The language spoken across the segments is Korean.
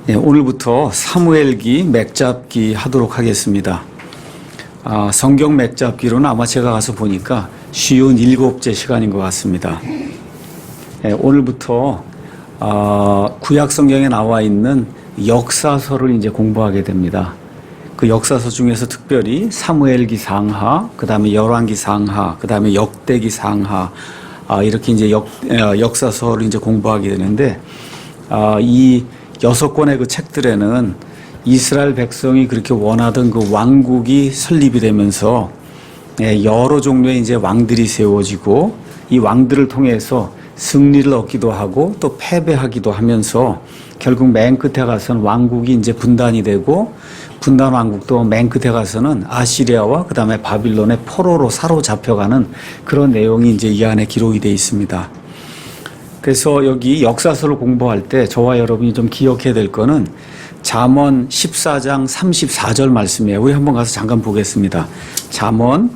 오늘부터 사무엘기 맥잡기 하도록 하겠습니다. 성경 맥잡기로는 아마 제가 가서 보니까 쉬운 7째 시간인 것 같습니다. 오늘부터 구약 성경에 나와 있는 역사서를 이제 공부하게 됩니다. 그 역사서 중에서 특별히 사무엘기 상하, 그 다음에 열왕기 상하, 그 다음에 역대기 상하, 이렇게 이제 역사서를 이제 공부하게 되는데, 이 6권의 그 책들에는 이스라엘 백성이 그렇게 원하던 그 왕국이 설립이 되면서 여러 종류의 이제 왕들이 세워지고, 이 왕들을 통해서 승리를 얻기도 하고 또 패배하기도 하면서 결국 맨 끝에 가서는 왕국이 이제 분단이 되고, 분단 왕국도 맨 끝에 가서는 아시리아와 그 다음에 바빌론의 포로로 사로잡혀가는 그런 내용이 이제 이 안에 기록이 되어 있습니다. 그래서 여기 역사서를 공부할 때 저와 여러분이 좀 기억해야 될 거는 잠언 14장 34절 말씀이에요. 우리 한번 가서 잠깐 보겠습니다. 잠언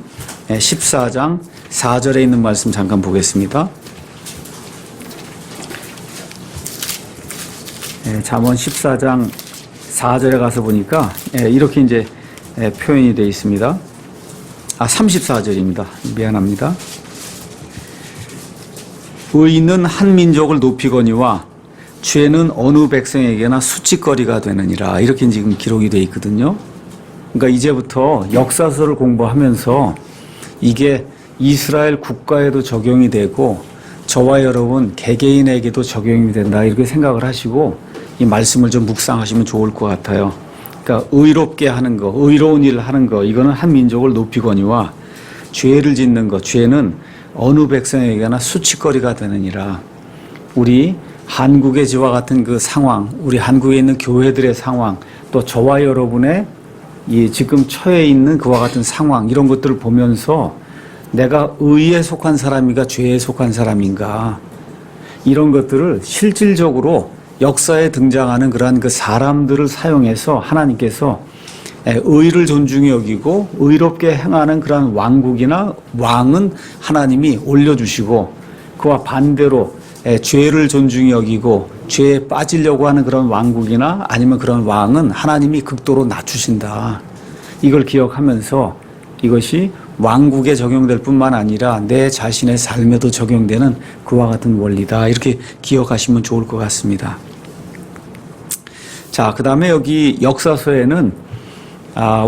14장 4절에 있는 말씀 잠깐 보겠습니다. 잠언 14장 4절에 가서 보니까 이렇게 이제 표현이 되어 있습니다. 34절입니다. 미안합니다. 의는 한 민족을 높이거니와 죄는 어느 백성에게나 수치거리가 되느니라. 이렇게 지금 기록이 되어 있거든요. 그러니까 이제부터 역사서를 공부하면서 이게 이스라엘 국가에도 적용이 되고 저와 여러분 개개인에게도 적용이 된다, 이렇게 생각을 하시고 이 말씀을 좀 묵상하시면 좋을 것 같아요. 그러니까 의롭게 하는 거, 의로운 일을 하는 거, 이거는 한 민족을 높이거니와 죄를 짓는 거, 죄는 어느 백성에게나 수치거리가 되느니라. 우리 한국의 지와 같은 그 상황, 우리 한국에 있는 교회들의 상황, 또 저와 여러분의 이 지금 처해 있는 그와 같은 상황, 이런 것들을 보면서 내가 의에 속한 사람인가 죄에 속한 사람인가, 이런 것들을 실질적으로 역사에 등장하는 그러한 그 사람들을 사용해서 하나님께서 의를 존중히 여기고 의롭게 행하는 그러한 왕국이나 왕은 하나님이 올려주시고, 그와 반대로 죄를 존중히 여기고 죄에 빠지려고 하는 그런 왕국이나 아니면 그런 왕은 하나님이 극도로 낮추신다. 이걸 기억하면서 이것이 왕국에 적용될 뿐만 아니라 내 자신의 삶에도 적용되는 그와 같은 원리다, 이렇게 기억하시면 좋을 것 같습니다. 자, 그 다음에 여기 역사서에는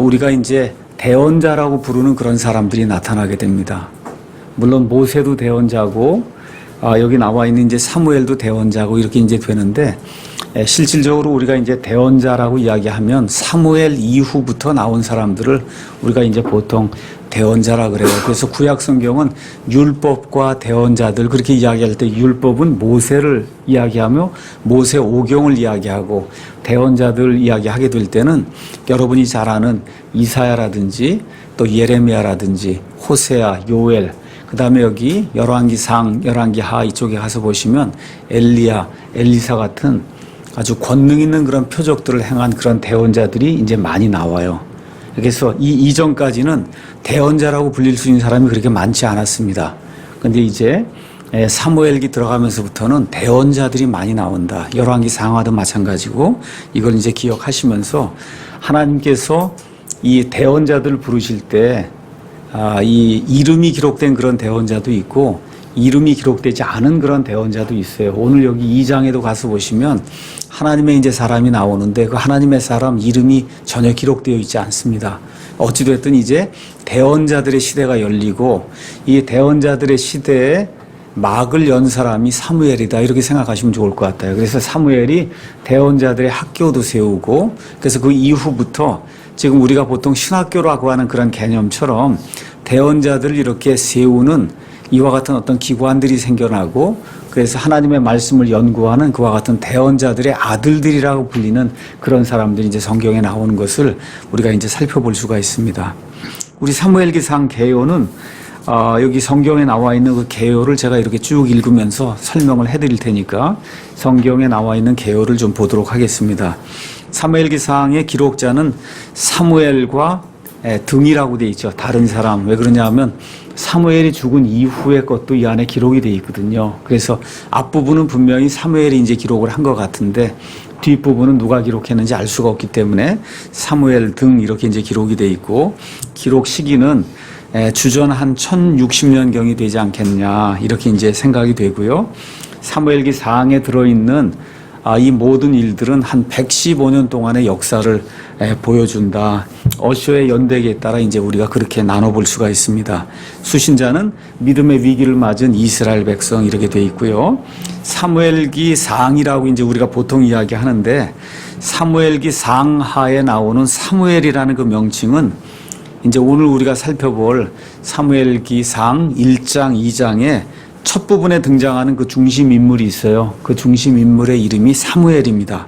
우리가 이제 대언자라고 부르는 그런 사람들이 나타나게 됩니다. 물론 모세도 대언자고, 여기 나와 있는 이제 사무엘도 대언자고, 이렇게 이제 되는데, 실질적으로 우리가 이제 대언자라고 이야기하면 사무엘 이후부터 나온 사람들을 우리가 이제 보통 대언자라 그래요. 그래서 구약 성경은 율법과 대언자들, 그렇게 이야기할 때 율법은 모세를 이야기하며 모세 오경을 이야기하고, 대언자들 이야기하게 될 때는 여러분이 잘 아는 이사야라든지 또 예레미야라든지 호세아, 요엘, 그 다음에 여기 열왕기 상, 열왕기 하 이쪽에 가서 보시면 엘리야, 엘리사 같은 아주 권능 있는 그런 표적들을 행한 그런 대언자들이 이제 많이 나와요. 그래서 이 이전까지는 대언자라고 불릴 수 있는 사람이 그렇게 많지 않았습니다. 근데 이제 사무엘기 들어가면서부터는 대언자들이 많이 나온다. 열왕기 상하도 마찬가지고, 이걸 이제 기억하시면서 하나님께서 이 대언자들을 부르실 때 이 이름이 기록된 그런 대언자도 있고 이름이 기록되지 않은 그런 대언자도 있어요. 오늘 여기 2장에도 가서 보시면 하나님의 이제 사람이 나오는데 그 하나님의 사람 이름이 전혀 기록되어 있지 않습니다. 어찌됐든 이제 대언자들의 시대가 열리고 이 대언자들의 시대에 막을 연 사람이 사무엘이다, 이렇게 생각하시면 좋을 것 같아요. 그래서 사무엘이 대언자들의 학교도 세우고, 그래서 그 이후부터 지금 우리가 보통 신학교라고 하는 그런 개념처럼 대언자들을 이렇게 세우는 이와 같은 어떤 기관들이 생겨나고, 그래서 하나님의 말씀을 연구하는 그와 같은 대언자들의 아들들이라고 불리는 그런 사람들이 이제 성경에 나오는 것을 우리가 이제 살펴볼 수가 있습니다. 우리 사무엘기상 개요는 여기 성경에 나와 있는 그 개요를 제가 이렇게 쭉 읽으면서 설명을 해드릴 테니까 성경에 나와 있는 개요를 좀 보도록 하겠습니다. 사무엘기상의 기록자는 사무엘과 등이라고 돼 있죠. 다른 사람. 왜 그러냐 하면 사무엘이 죽은 이후의 것도 이 안에 기록이 되어 있거든요. 그래서 앞부분은 분명히 사무엘이 이제 기록을 한 것 같은데 뒷부분은 누가 기록했는지 알 수가 없기 때문에 사무엘 등 이렇게 이제 기록이 되어 있고, 기록 시기는 주전 한 1060년경이 되지 않겠냐 이렇게 이제 생각이 되고요. 사무엘기 4장에 들어있는 이 모든 일들은 한 115년 동안의 역사를 보여준다. 어쇼의 연대기에 따라 이제 우리가 그렇게 나눠볼 수가 있습니다. 수신자는 믿음의 위기를 맞은 이스라엘 백성 이렇게 돼 있고요. 사무엘기 4장이라고 이제 우리가 보통 이야기하는데, 사무엘기 4장하에 나오는 사무엘이라는 그 명칭은 이제 오늘 우리가 살펴볼 사무엘기 4장 1장 2장에 첫 부분에 등장하는 그 중심 인물이 있어요. 그 중심 인물의 이름이 사무엘입니다.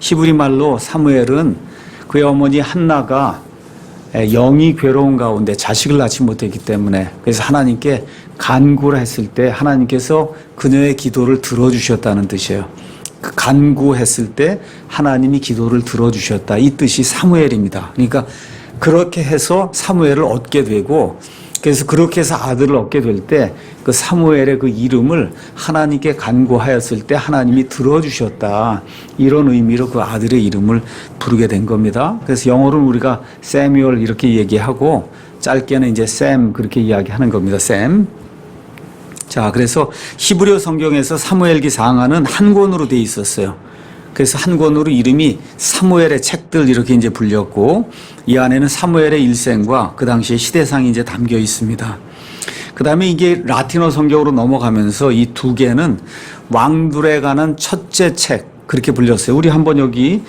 히브리 말로 사무엘은 그의 어머니 한나가 영이 괴로운 가운데 자식을 낳지 못했기 때문에, 그래서 하나님께 간구를 했을 때 하나님께서 그녀의 기도를 들어주셨다는 뜻이에요. 그 간구했을 때 하나님이 기도를 들어주셨다, 이 뜻이 사무엘입니다. 그러니까 그렇게 해서 사무엘을 얻게 되고, 그래서 그렇게 해서 아들을 얻게 될 때 그 사무엘의 그 이름을 하나님께 간구하였을 때 하나님이 들어주셨다, 이런 의미로 그 아들의 이름을 부르게 된 겁니다. 그래서 영어로는 우리가 세뮤얼 이렇게 얘기하고 짧게는 이제 샘 그렇게 이야기하는 겁니다. 샘. 자, 그래서 히브리어 성경에서 사무엘기 4장은 한 권으로 되어 있었어요. 그래서 한 권으로 이름이 사무엘의 책들 이렇게 이제 불렸고, 이 안에는 사무엘의 일생과 그 당시의 시대상이 이제 담겨 있습니다. 그 다음에 이게 라틴어 성경으로 넘어가면서 이 두 개는 왕들에 관한 첫째 책 그렇게 불렸어요. 우리 한번 여기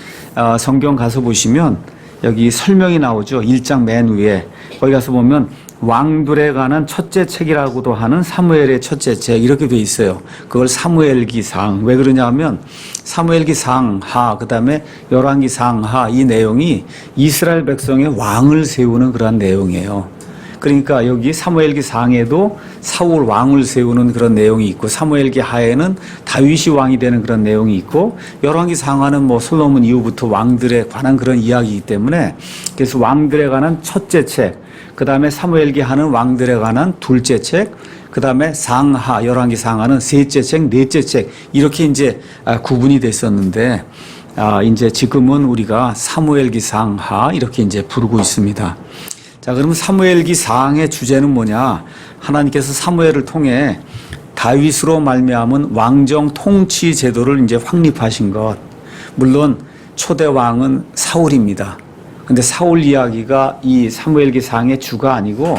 성경 가서 보시면 여기 설명이 나오죠. 1장 맨 위에 거기 가서 보면 왕들에 관한 첫째 책이라고도 하는 사무엘의 첫째 책 이렇게 돼 있어요. 그걸 사무엘기상. 왜 그러냐 하면 사무엘기상하, 그 다음에 열왕기상하, 이 내용이 이스라엘 백성의 왕을 세우는 그런 내용이에요. 그러니까 여기 사무엘기상에도 사울 왕을 세우는 그런 내용이 있고, 사무엘기하에는 다윗이 왕이 되는 그런 내용이 있고, 열왕기상하는 뭐 솔로몬 이후부터 왕들에 관한 그런 이야기이기 때문에, 그래서 왕들에 관한 첫째 책, 그 다음에 사무엘기하는 왕들에 관한 둘째 책, 그 다음에 상하, 열왕기상하는 셋째 책, 넷째 책, 이렇게 이제 구분이 됐었는데, 이제 지금은 우리가 사무엘기상하 이렇게 이제 부르고 있습니다. 자, 그러면 사무엘기 4장의 주제는 뭐냐? 하나님께서 사무엘을 통해 다윗으로 말미암은 왕정 통치 제도를 이제 확립하신 것. 물론 초대 왕은 사울입니다. 근데 사울 이야기가 이 사무엘기 4장의 주가 아니고,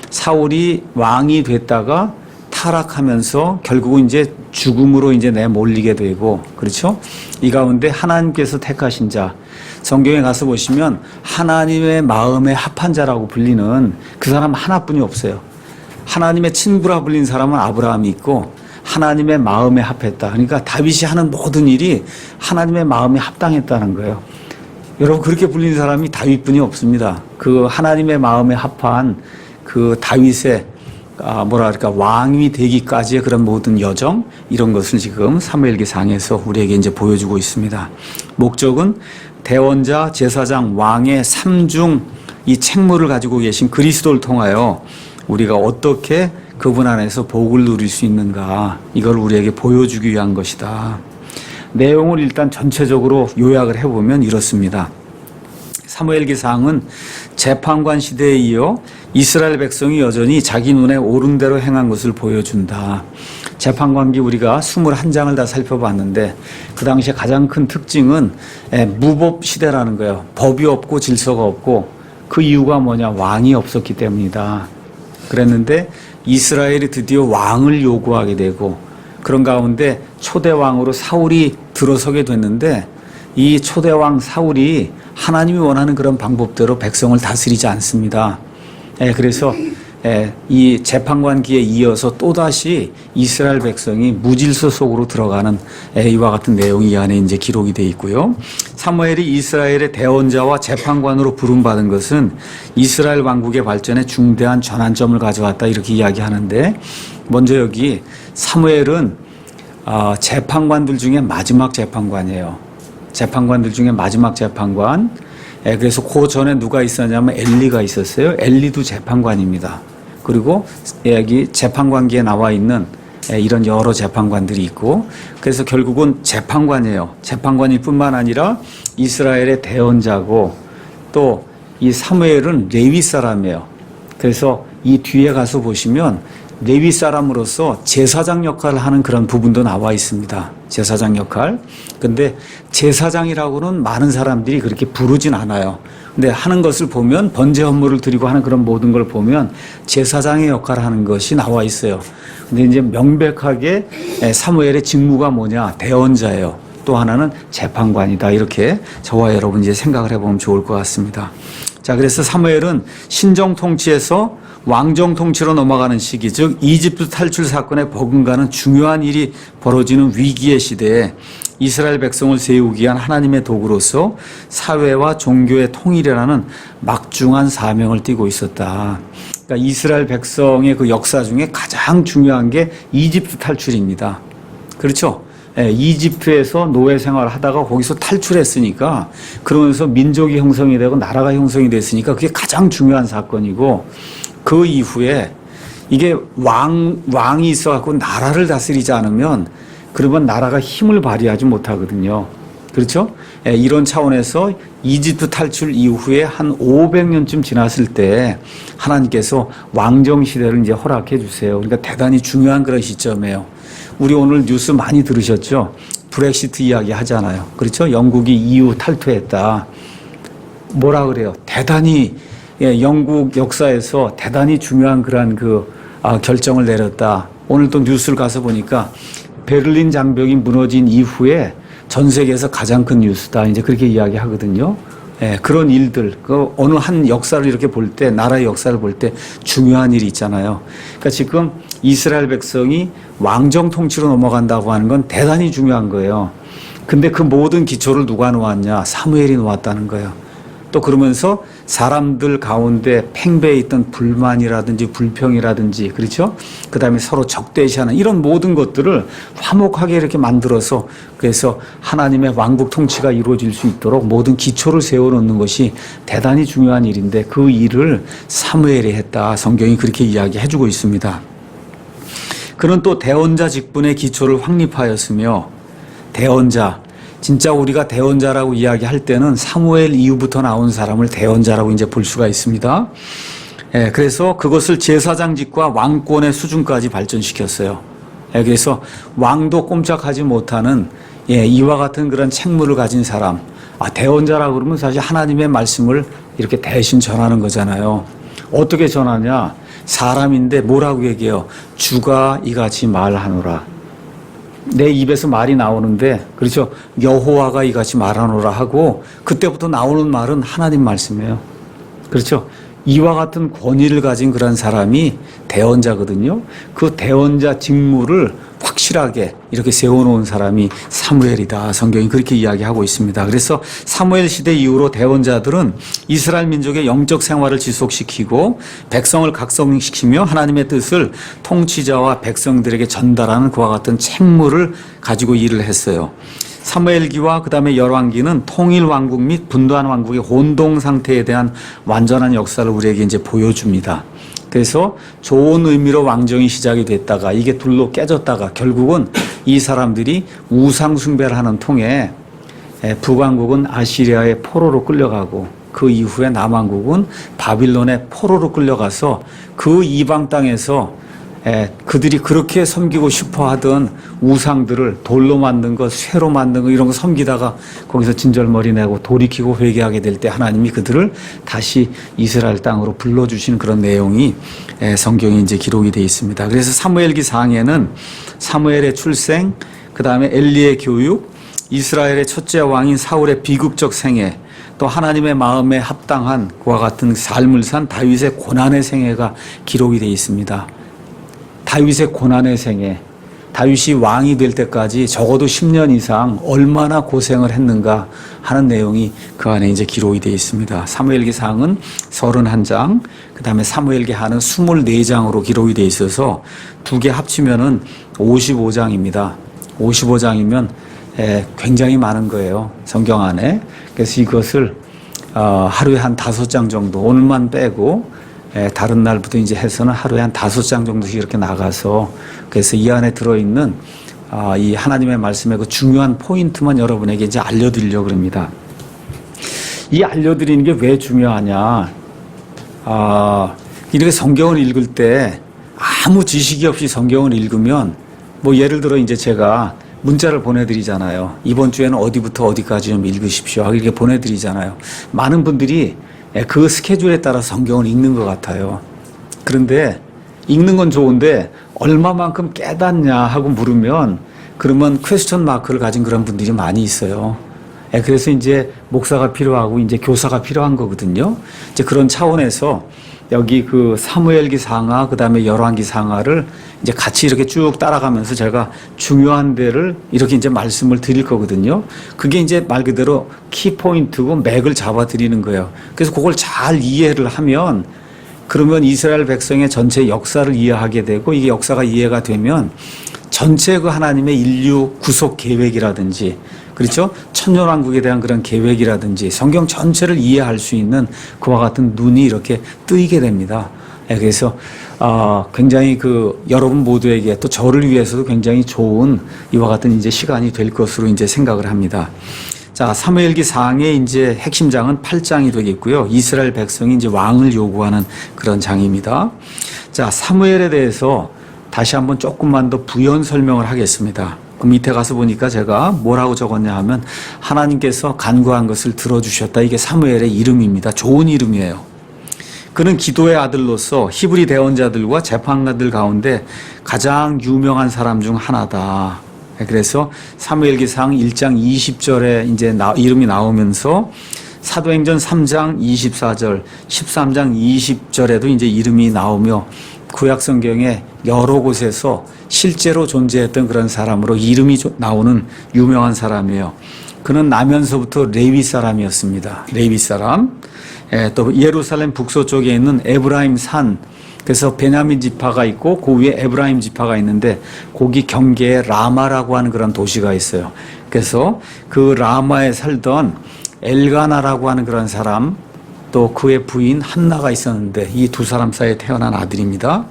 사울이 왕이 됐다가 타락하면서 결국은 이제 죽음으로 이제 내몰리게 되고, 그렇죠? 이 가운데 하나님께서 택하신 자, 성경에 가서 보시면 하나님의 마음에 합한 자라고 불리는 그 사람 하나뿐이 없어요. 하나님의 친구라 불린 사람은 아브라함이 있고, 하나님의 마음에 합했다. 그러니까 다윗이 하는 모든 일이 하나님의 마음에 합당했다는 거예요. 여러분, 그렇게 불린 사람이 다윗뿐이 없습니다. 그 하나님의 마음에 합한 그 다윗의 뭐랄까 왕이 되기까지의 그런 모든 여정, 이런 것을 지금 사무엘기상에서 우리에게 이제 보여주고 있습니다. 목적은 대원자, 제사장, 왕의 삼중 이 책무를 가지고 계신 그리스도를 통하여 우리가 어떻게 그분 안에서 복을 누릴 수 있는가, 이걸 우리에게 보여주기 위한 것이다. 내용을 일단 전체적으로 요약을 해보면 이렇습니다. 사무엘기상은 재판관 시대에 이어 이스라엘 백성이 여전히 자기 눈에 옳은 대로 행한 것을 보여준다. 재판관기 우리가 21장을 다 살펴봤는데, 그 당시에 가장 큰 특징은 무법 시대라는 거예요. 법이 없고 질서가 없고, 그 이유가 뭐냐? 왕이 없었기 때문이다. 그랬는데 이스라엘이 드디어 왕을 요구하게 되고, 그런 가운데 초대왕으로 사울이 들어서게 됐는데, 이 초대왕 사울이 하나님이 원하는 그런 방법대로 백성을 다스리지 않습니다. 그래서 이 재판관기에 이어서 또다시 이스라엘 백성이 무질서 속으로 들어가는 이와 같은 내용이 이 안에 이제 기록이 되어 있고요. 사무엘이 이스라엘의 대원자와 재판관으로 부름받은 것은 이스라엘 왕국의 발전에 중대한 전환점을 가져왔다, 이렇게 이야기하는데, 먼저 여기 사무엘은 재판관들 중에 마지막 재판관이에요. 재판관들 중에 마지막 재판관. 그래서 그 전에 누가 있었냐면 엘리가 있었어요. 엘리도 재판관입니다. 그리고 여기 재판관기에 나와 있는 이런 여러 재판관들이 있고, 그래서 결국은 재판관이에요. 재판관일 뿐만 아니라 이스라엘의 대언자고, 또 이 사무엘은 레위 사람이에요. 그래서 이 뒤에 가서 보시면 레위 사람으로서 제사장 역할을 하는 그런 부분도 나와 있습니다. 제사장 역할. 근데 제사장이라고는 많은 사람들이 그렇게 부르진 않아요. 근데 하는 것을 보면 번제 헌물을 드리고 하는 그런 모든 걸 보면 제사장의 역할을 하는 것이 나와 있어요. 근데 이제 명백하게 사무엘의 직무가 뭐냐? 대언자예요. 또 하나는 재판관이다. 이렇게 저와 여러분 이제 생각을 해보면 좋을 것 같습니다. 자, 그래서 사무엘은 신정 통치에서 왕정 통치로 넘어가는 시기, 즉 이집트 탈출 사건에 버금가는 중요한 일이 벌어지는 위기의 시대에 이스라엘 백성을 세우기 위한 하나님의 도구로서 사회와 종교의 통일이라는 막중한 사명을 띠고 있었다. 그러니까 이스라엘 백성의 그 역사 중에 가장 중요한 게 이집트 탈출입니다. 그렇죠? 이집트에서 노예 생활을 하다가 거기서 탈출했으니까, 그러면서 민족이 형성이 되고 나라가 형성이 됐으니까 그게 가장 중요한 사건이고, 그 이후에 이게 왕이 있어갖고 나라를 다스리지 않으면 그러면 나라가 힘을 발휘하지 못하거든요. 그렇죠? 이런 차원에서 이집트 탈출 이후에 한 500년쯤 지났을 때 하나님께서 왕정 시대를 이제 허락해 주세요. 그러니까 대단히 중요한 그런 시점이에요. 우리 오늘 뉴스 많이 들으셨죠? 브렉시트 이야기 하잖아요. 그렇죠? 영국이 EU 탈퇴했다. 뭐라 그래요? 대단히 영국 역사에서 대단히 중요한 그러한 결정을 내렸다. 오늘 또 뉴스를 가서 보니까 베를린 장벽이 무너진 이후에 전 세계에서 가장 큰 뉴스다. 이제 그렇게 이야기하거든요. 그런 일들, 어느 한 역사를 이렇게 볼 때, 나라의 역사를 볼 때 중요한 일이 있잖아요. 그러니까 지금 이스라엘 백성이 왕정 통치로 넘어간다고 하는 건 대단히 중요한 거예요. 근데 그 모든 기초를 누가 놓았냐? 사무엘이 놓았다는 거예요. 또 그러면서 사람들 가운데 팽배해 있던 불만이라든지 불평이라든지, 그렇죠? 그 다음에 서로 적대시하는 이런 모든 것들을 화목하게 이렇게 만들어서, 그래서 하나님의 왕국 통치가 이루어질 수 있도록 모든 기초를 세워놓는 것이 대단히 중요한 일인데, 그 일을 사무엘이 했다. 성경이 그렇게 이야기해주고 있습니다. 그는 또 대언자 직분의 기초를 확립하였으며, 대언자, 진짜 우리가 대언자라고 이야기할 때는 사무엘 이후부터 나온 사람을 대언자라고 이제 볼 수가 있습니다. 그래서 그것을 제사장직과 왕권의 수준까지 발전시켰어요. 그래서 왕도 꼼짝하지 못하는 이와 같은 그런 책무를 가진 사람, 대언자라고 그러면 사실 하나님의 말씀을 이렇게 대신 전하는 거잖아요. 어떻게 전하냐? 사람인데 뭐라고 얘기해요? 주가 이같이 말하노라. 내 입에서 말이 나오는데, 그렇죠? 여호와가 이같이 말하노라 하고, 그때부터 나오는 말은 하나님 말씀이에요. 그렇죠? 이와 같은 권위를 가진 그런 사람이 대언자거든요. 그 대언자 직무를 확실하게 이렇게 세워놓은 사람이 사무엘이다. 성경이 그렇게 이야기하고 있습니다. 그래서 사무엘 시대 이후로 대언자들은 이스라엘 민족의 영적 생활을 지속시키고 백성을 각성시키며 하나님의 뜻을 통치자와 백성들에게 전달하는 그와 같은 책무를 가지고 일을 했어요. 사무엘기와 그 다음에 열왕기는 통일 왕국 및 분도한 왕국의 혼동 상태에 대한 완전한 역사를 우리에게 이제 보여줍니다. 그래서 좋은 의미로 왕정이 시작이 됐다가 이게 둘로 깨졌다가 결국은 이 사람들이 우상 숭배를 하는 통에 북왕국은 아시리아의 포로로 끌려가고, 그 이후에 남왕국은 바빌론의 포로로 끌려가서 그 이방 땅에서 그들이 그렇게 섬기고 싶어 하던 우상들을 돌로 만든 것, 쇠로 만든 것 이런 거 섬기다가 거기서 진절머리 내고 돌이키고 회개하게 될 때 하나님이 그들을 다시 이스라엘 땅으로 불러주신 그런 내용이 성경에 이제 기록이 되어 있습니다. 그래서 사무엘기 4장에는 사무엘의 출생, 그 다음에 엘리의 교육, 이스라엘의 첫째 왕인 사울의 비극적 생애, 또 하나님의 마음에 합당한 그와 같은 삶을 산 다윗의 고난의 생애가 기록이 되어 있습니다. 다윗의 고난의 생애, 다윗이 왕이 될 때까지 적어도 10년 이상 얼마나 고생을 했는가 하는 내용이 그 안에 이제 기록이 되어 있습니다. 사무엘기상은 31장, 그 다음에 사무엘기하는 24장으로 기록이 되어 있어서 두 개 합치면은 55장입니다. 55장이면 굉장히 많은 거예요, 성경 안에. 그래서 이것을 하루에 한 5장 정도, 오늘만 빼고 다른 날부터 이제 해서는 하루에 한 5장 정도씩 이렇게 나가서 그래서 이 안에 들어있는 이 하나님의 말씀의 그 중요한 포인트만 여러분에게 이제 알려드리려고 합니다. 이 알려드리는 게 왜 중요하냐? 이렇게 성경을 읽을 때 아무 지식이 없이 성경을 읽으면 뭐 예를 들어 이제 제가 문자를 보내드리잖아요. 이번 주에는 어디부터 어디까지 좀 읽으십시오. 이렇게 보내드리잖아요. 많은 분들이 그 스케줄에 따라 성경을 읽는 것 같아요. 그런데 읽는 건 좋은데 얼마만큼 깨닫냐 하고 물으면 그러면 퀘스천 마크를 가진 그런 분들이 많이 있어요. 그래서 이제 목사가 필요하고 이제 교사가 필요한 거거든요. 이제 그런 차원에서 여기 그 사무엘기 상하 그다음에 열왕기 상하를 이제 같이 이렇게 쭉 따라가면서 제가 중요한 데를 이렇게 이제 말씀을 드릴 거거든요. 그게 이제 말 그대로 키포인트고 맥을 잡아 드리는 거예요. 그래서 그걸 잘 이해를 하면 그러면 이스라엘 백성의 전체 역사를 이해하게 되고 이게 역사가 이해가 되면 전체 그 하나님의 인류 구속 계획이라든지 그렇죠? 천년왕국에 대한 그런 계획이라든지 성경 전체를 이해할 수 있는 그와 같은 눈이 이렇게 뜨이게 됩니다. 그래서 굉장히 그 여러분 모두에게 또 저를 위해서도 굉장히 좋은 이와 같은 이제 시간이 될 것으로 이제 생각을 합니다. 자, 사무엘기 상의 이제 핵심장은 8장이 되겠고요. 이스라엘 백성이 이제 왕을 요구하는 그런 장입니다. 자, 사무엘에 대해서 다시 한번 조금만 더 부연 설명을 하겠습니다. 그 밑에 가서 보니까 제가 뭐라고 적었냐 하면 하나님께서 간구한 것을 들어주셨다. 이게 사무엘의 이름입니다. 좋은 이름이에요. 그는 기도의 아들로서 히브리 대언자들과 재판관들 가운데 가장 유명한 사람 중 하나다. 그래서 사무엘기상 1장 20절에 이제 이름이 나오면서 사도행전 3장 24절, 13장 20절에도 이제 이름이 나오며 구약 성경에 여러 곳에서 실제로 존재했던 그런 사람으로 이름이 나오는 유명한 사람이에요. 그는 나면서부터 레위 사람이었습니다. 레위 사람. 또 예루살렘 북서쪽에 있는 에브라임 산. 그래서 베냐민 지파가 있고 그 위에 에브라임 지파가 있는데 거기 경계에 라마라고 하는 그런 도시가 있어요. 그래서 그 라마에 살던 엘가나라고 하는 그런 사람 또 그의 부인 한나가 있었는데 이 두 사람 사이에 태어난 아들입니다.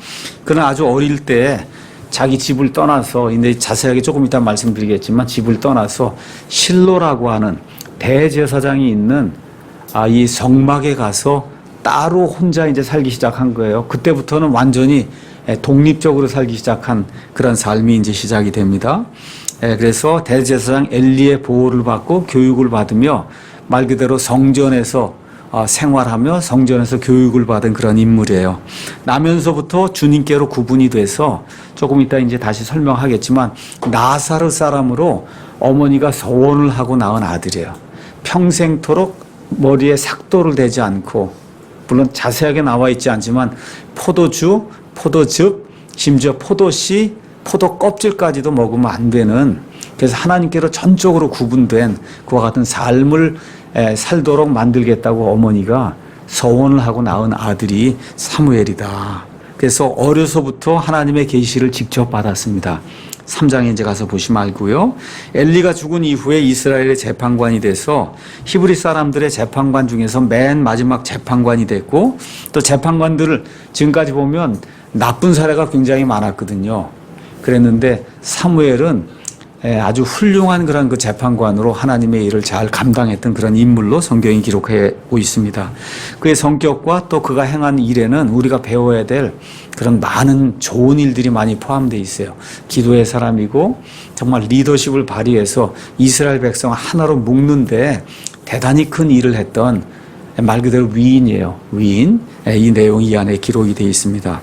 그는 아주 어릴 때 자기 집을 떠나서 이제 자세하게 조금 이따 말씀드리겠지만 집을 떠나서 실로라고 하는 대제사장이 있는 이 성막에 가서 따로 혼자 이제 살기 시작한 거예요. 그때부터는 완전히 독립적으로 살기 시작한 그런 삶이 이제 시작이 됩니다. 그래서 대제사장 엘리의 보호를 받고 교육을 받으며 말 그대로 성전에서 생활하며 성전에서 교육을 받은 그런 인물이에요. 나면서부터 주님께로 구분이 돼서 조금 이따 이제 다시 설명하겠지만 나사르 사람으로 어머니가 서원을 하고 낳은 아들이에요. 평생토록 머리에 삭도를 대지 않고 물론 자세하게 나와 있지 않지만 포도주, 포도즙, 심지어 포도씨, 포도 껍질까지도 먹으면 안 되는 그래서 하나님께로 전적으로 구분된 그와 같은 삶을 살도록 만들겠다고 어머니가 서원을 하고 낳은 아들이 사무엘이다. 그래서 어려서부터 하나님의 계시를 직접 받았습니다. 3장에 이제 가서 보시면 알고요. 엘리가 죽은 이후에 이스라엘의 재판관이 돼서 히브리 사람들의 재판관 중에서 맨 마지막 재판관이 됐고 또 재판관들을 지금까지 보면 나쁜 사례가 굉장히 많았거든요. 그랬는데 사무엘은 아주 훌륭한 그런 그 재판관으로 하나님의 일을 잘 감당했던 그런 인물로 성경이 기록하고 있습니다. 그의 성격과 또 그가 행한 일에는 우리가 배워야 될 그런 많은 좋은 일들이 많이 포함되어 있어요. 기도의 사람이고 정말 리더십을 발휘해서 이스라엘 백성 하나로 묶는데 대단히 큰 일을 했던 말 그대로 위인이에요. 위인. 이 내용이 이 안에 기록이 되어 있습니다.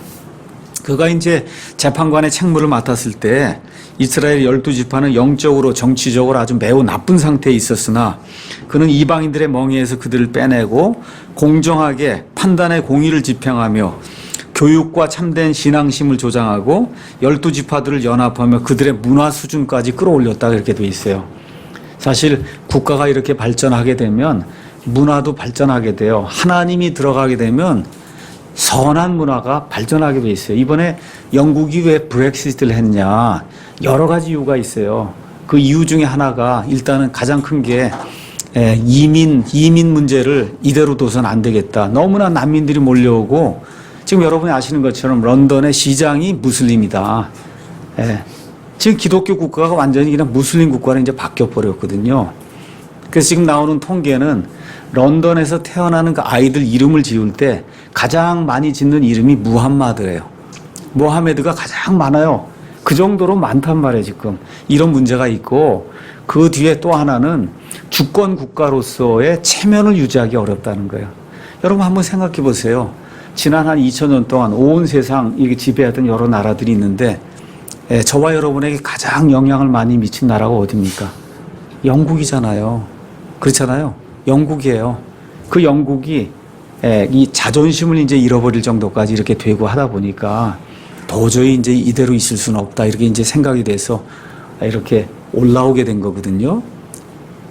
그가 이제 재판관의 책무를 맡았을 때 이스라엘 12지파는 영적으로 정치적으로 아주 매우 나쁜 상태에 있었으나 그는 이방인들의 멍에에서 그들을 빼내고 공정하게 판단의 공의를 집행하며 교육과 참된 신앙심을 조장하고 12지파들을 연합하며 그들의 문화 수준까지 끌어올렸다 이렇게 돼 있어요. 사실 국가가 이렇게 발전하게 되면 문화도 발전하게 돼요. 하나님이 들어가게 되면 선한 문화가 발전하게 돼 있어요. 이번에 영국이 왜 브렉시트를 했냐 여러 가지 이유가 있어요. 그 이유 중에 하나가 일단은 가장 큰 게 이민 문제를 이대로 둬서는 안 되겠다. 너무나 난민들이 몰려오고 지금 여러분이 아시는 것처럼 런던의 시장이 무슬림이다. 예. 지금 기독교 국가가 완전히 그냥 무슬림 국가로 이제 바뀌어 버렸거든요. 그래서 지금 나오는 통계는 런던에서 태어나는 그 아이들 이름을 지을 때 가장 많이 짓는 이름이 무함마드예요. 모하메드가 가장 많아요. 그 정도로 많단 말이에요, 지금. 이런 문제가 있고, 그 뒤에 또 하나는 주권 국가로서의 체면을 유지하기 어렵다는 거예요. 여러분 한번 생각해 보세요. 지난 한 2000년 동안 온 세상 이게 지배하던 여러 나라들이 있는데, 저와 여러분에게 가장 영향을 많이 미친 나라가 어디입니까? 영국이잖아요. 그렇잖아요. 영국이에요. 그 영국이 이 자존심을 이제 잃어버릴 정도까지 이렇게 되고 하다 보니까 도저히 이제 이대로 있을 수는 없다. 이렇게 이제 생각이 돼서 이렇게 올라오게 된 거거든요.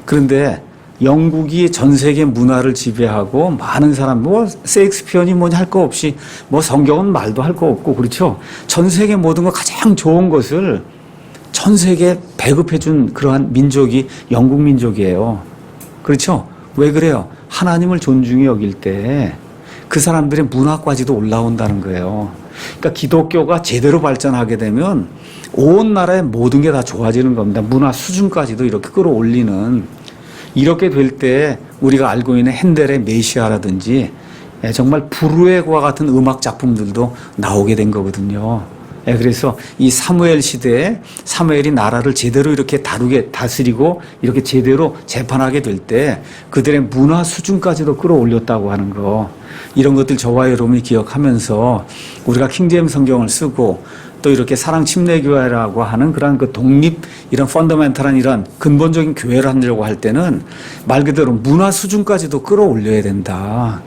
그런데 영국이 전 세계 문화를 지배하고 많은 사람, 뭐, 세익스피어니 뭐니 할 거 없이, 뭐, 성경은 말도 할 거 없고, 그렇죠? 전 세계 모든 거 가장 좋은 것을 전 세계에 배급해준 그러한 민족이 영국 민족이에요. 그렇죠? 왜 그래요? 하나님을 존중히 여길 때 그 사람들의 문화까지도 올라온다는 거예요. 그러니까 기독교가 제대로 발전하게 되면 온 나라의 모든 게 다 좋아지는 겁니다. 문화 수준까지도 이렇게 끌어올리는. 이렇게 될 때 우리가 알고 있는 핸델의 메시아라든지 정말 불후의과 같은 음악 작품들도 나오게 된 거거든요. 그래서 이 사무엘 시대에 사무엘이 나라를 제대로 이렇게 다스리고 이렇게 제대로 재판하게 될 때 그들의 문화 수준까지도 끌어올렸다고 하는 거. 이런 것들 저와 여러분이 기억하면서 우리가 킹제임스 성경을 쓰고 또 이렇게 사랑 침례교회라고 하는 그런 그 독립 이런 펀더멘탈한 이런 근본적인 교회를 하려고 할 때는 말 그대로 문화 수준까지도 끌어올려야 된다.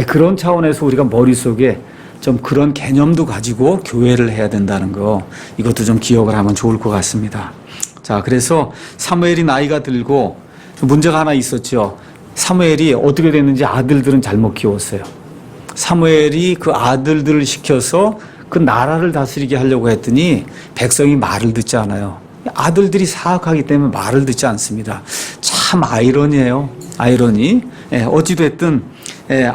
그런 차원에서 우리가 머릿속에 좀 그런 개념도 가지고 교회를 해야 된다는 거, 이것도 좀 기억을 하면 좋을 것 같습니다. 자, 그래서 사무엘이 나이가 들고 문제가 하나 있었죠. 사무엘이 어떻게 됐는지 아들들은 잘못 키웠어요. 사무엘이 그 아들들을 시켜서 그 나라를 다스리게 하려고 했더니 백성이 말을 듣지 않아요. 아들들이 사악하기 때문에 말을 듣지 않습니다. 참 아이러니예요. 아이러니. 어찌됐든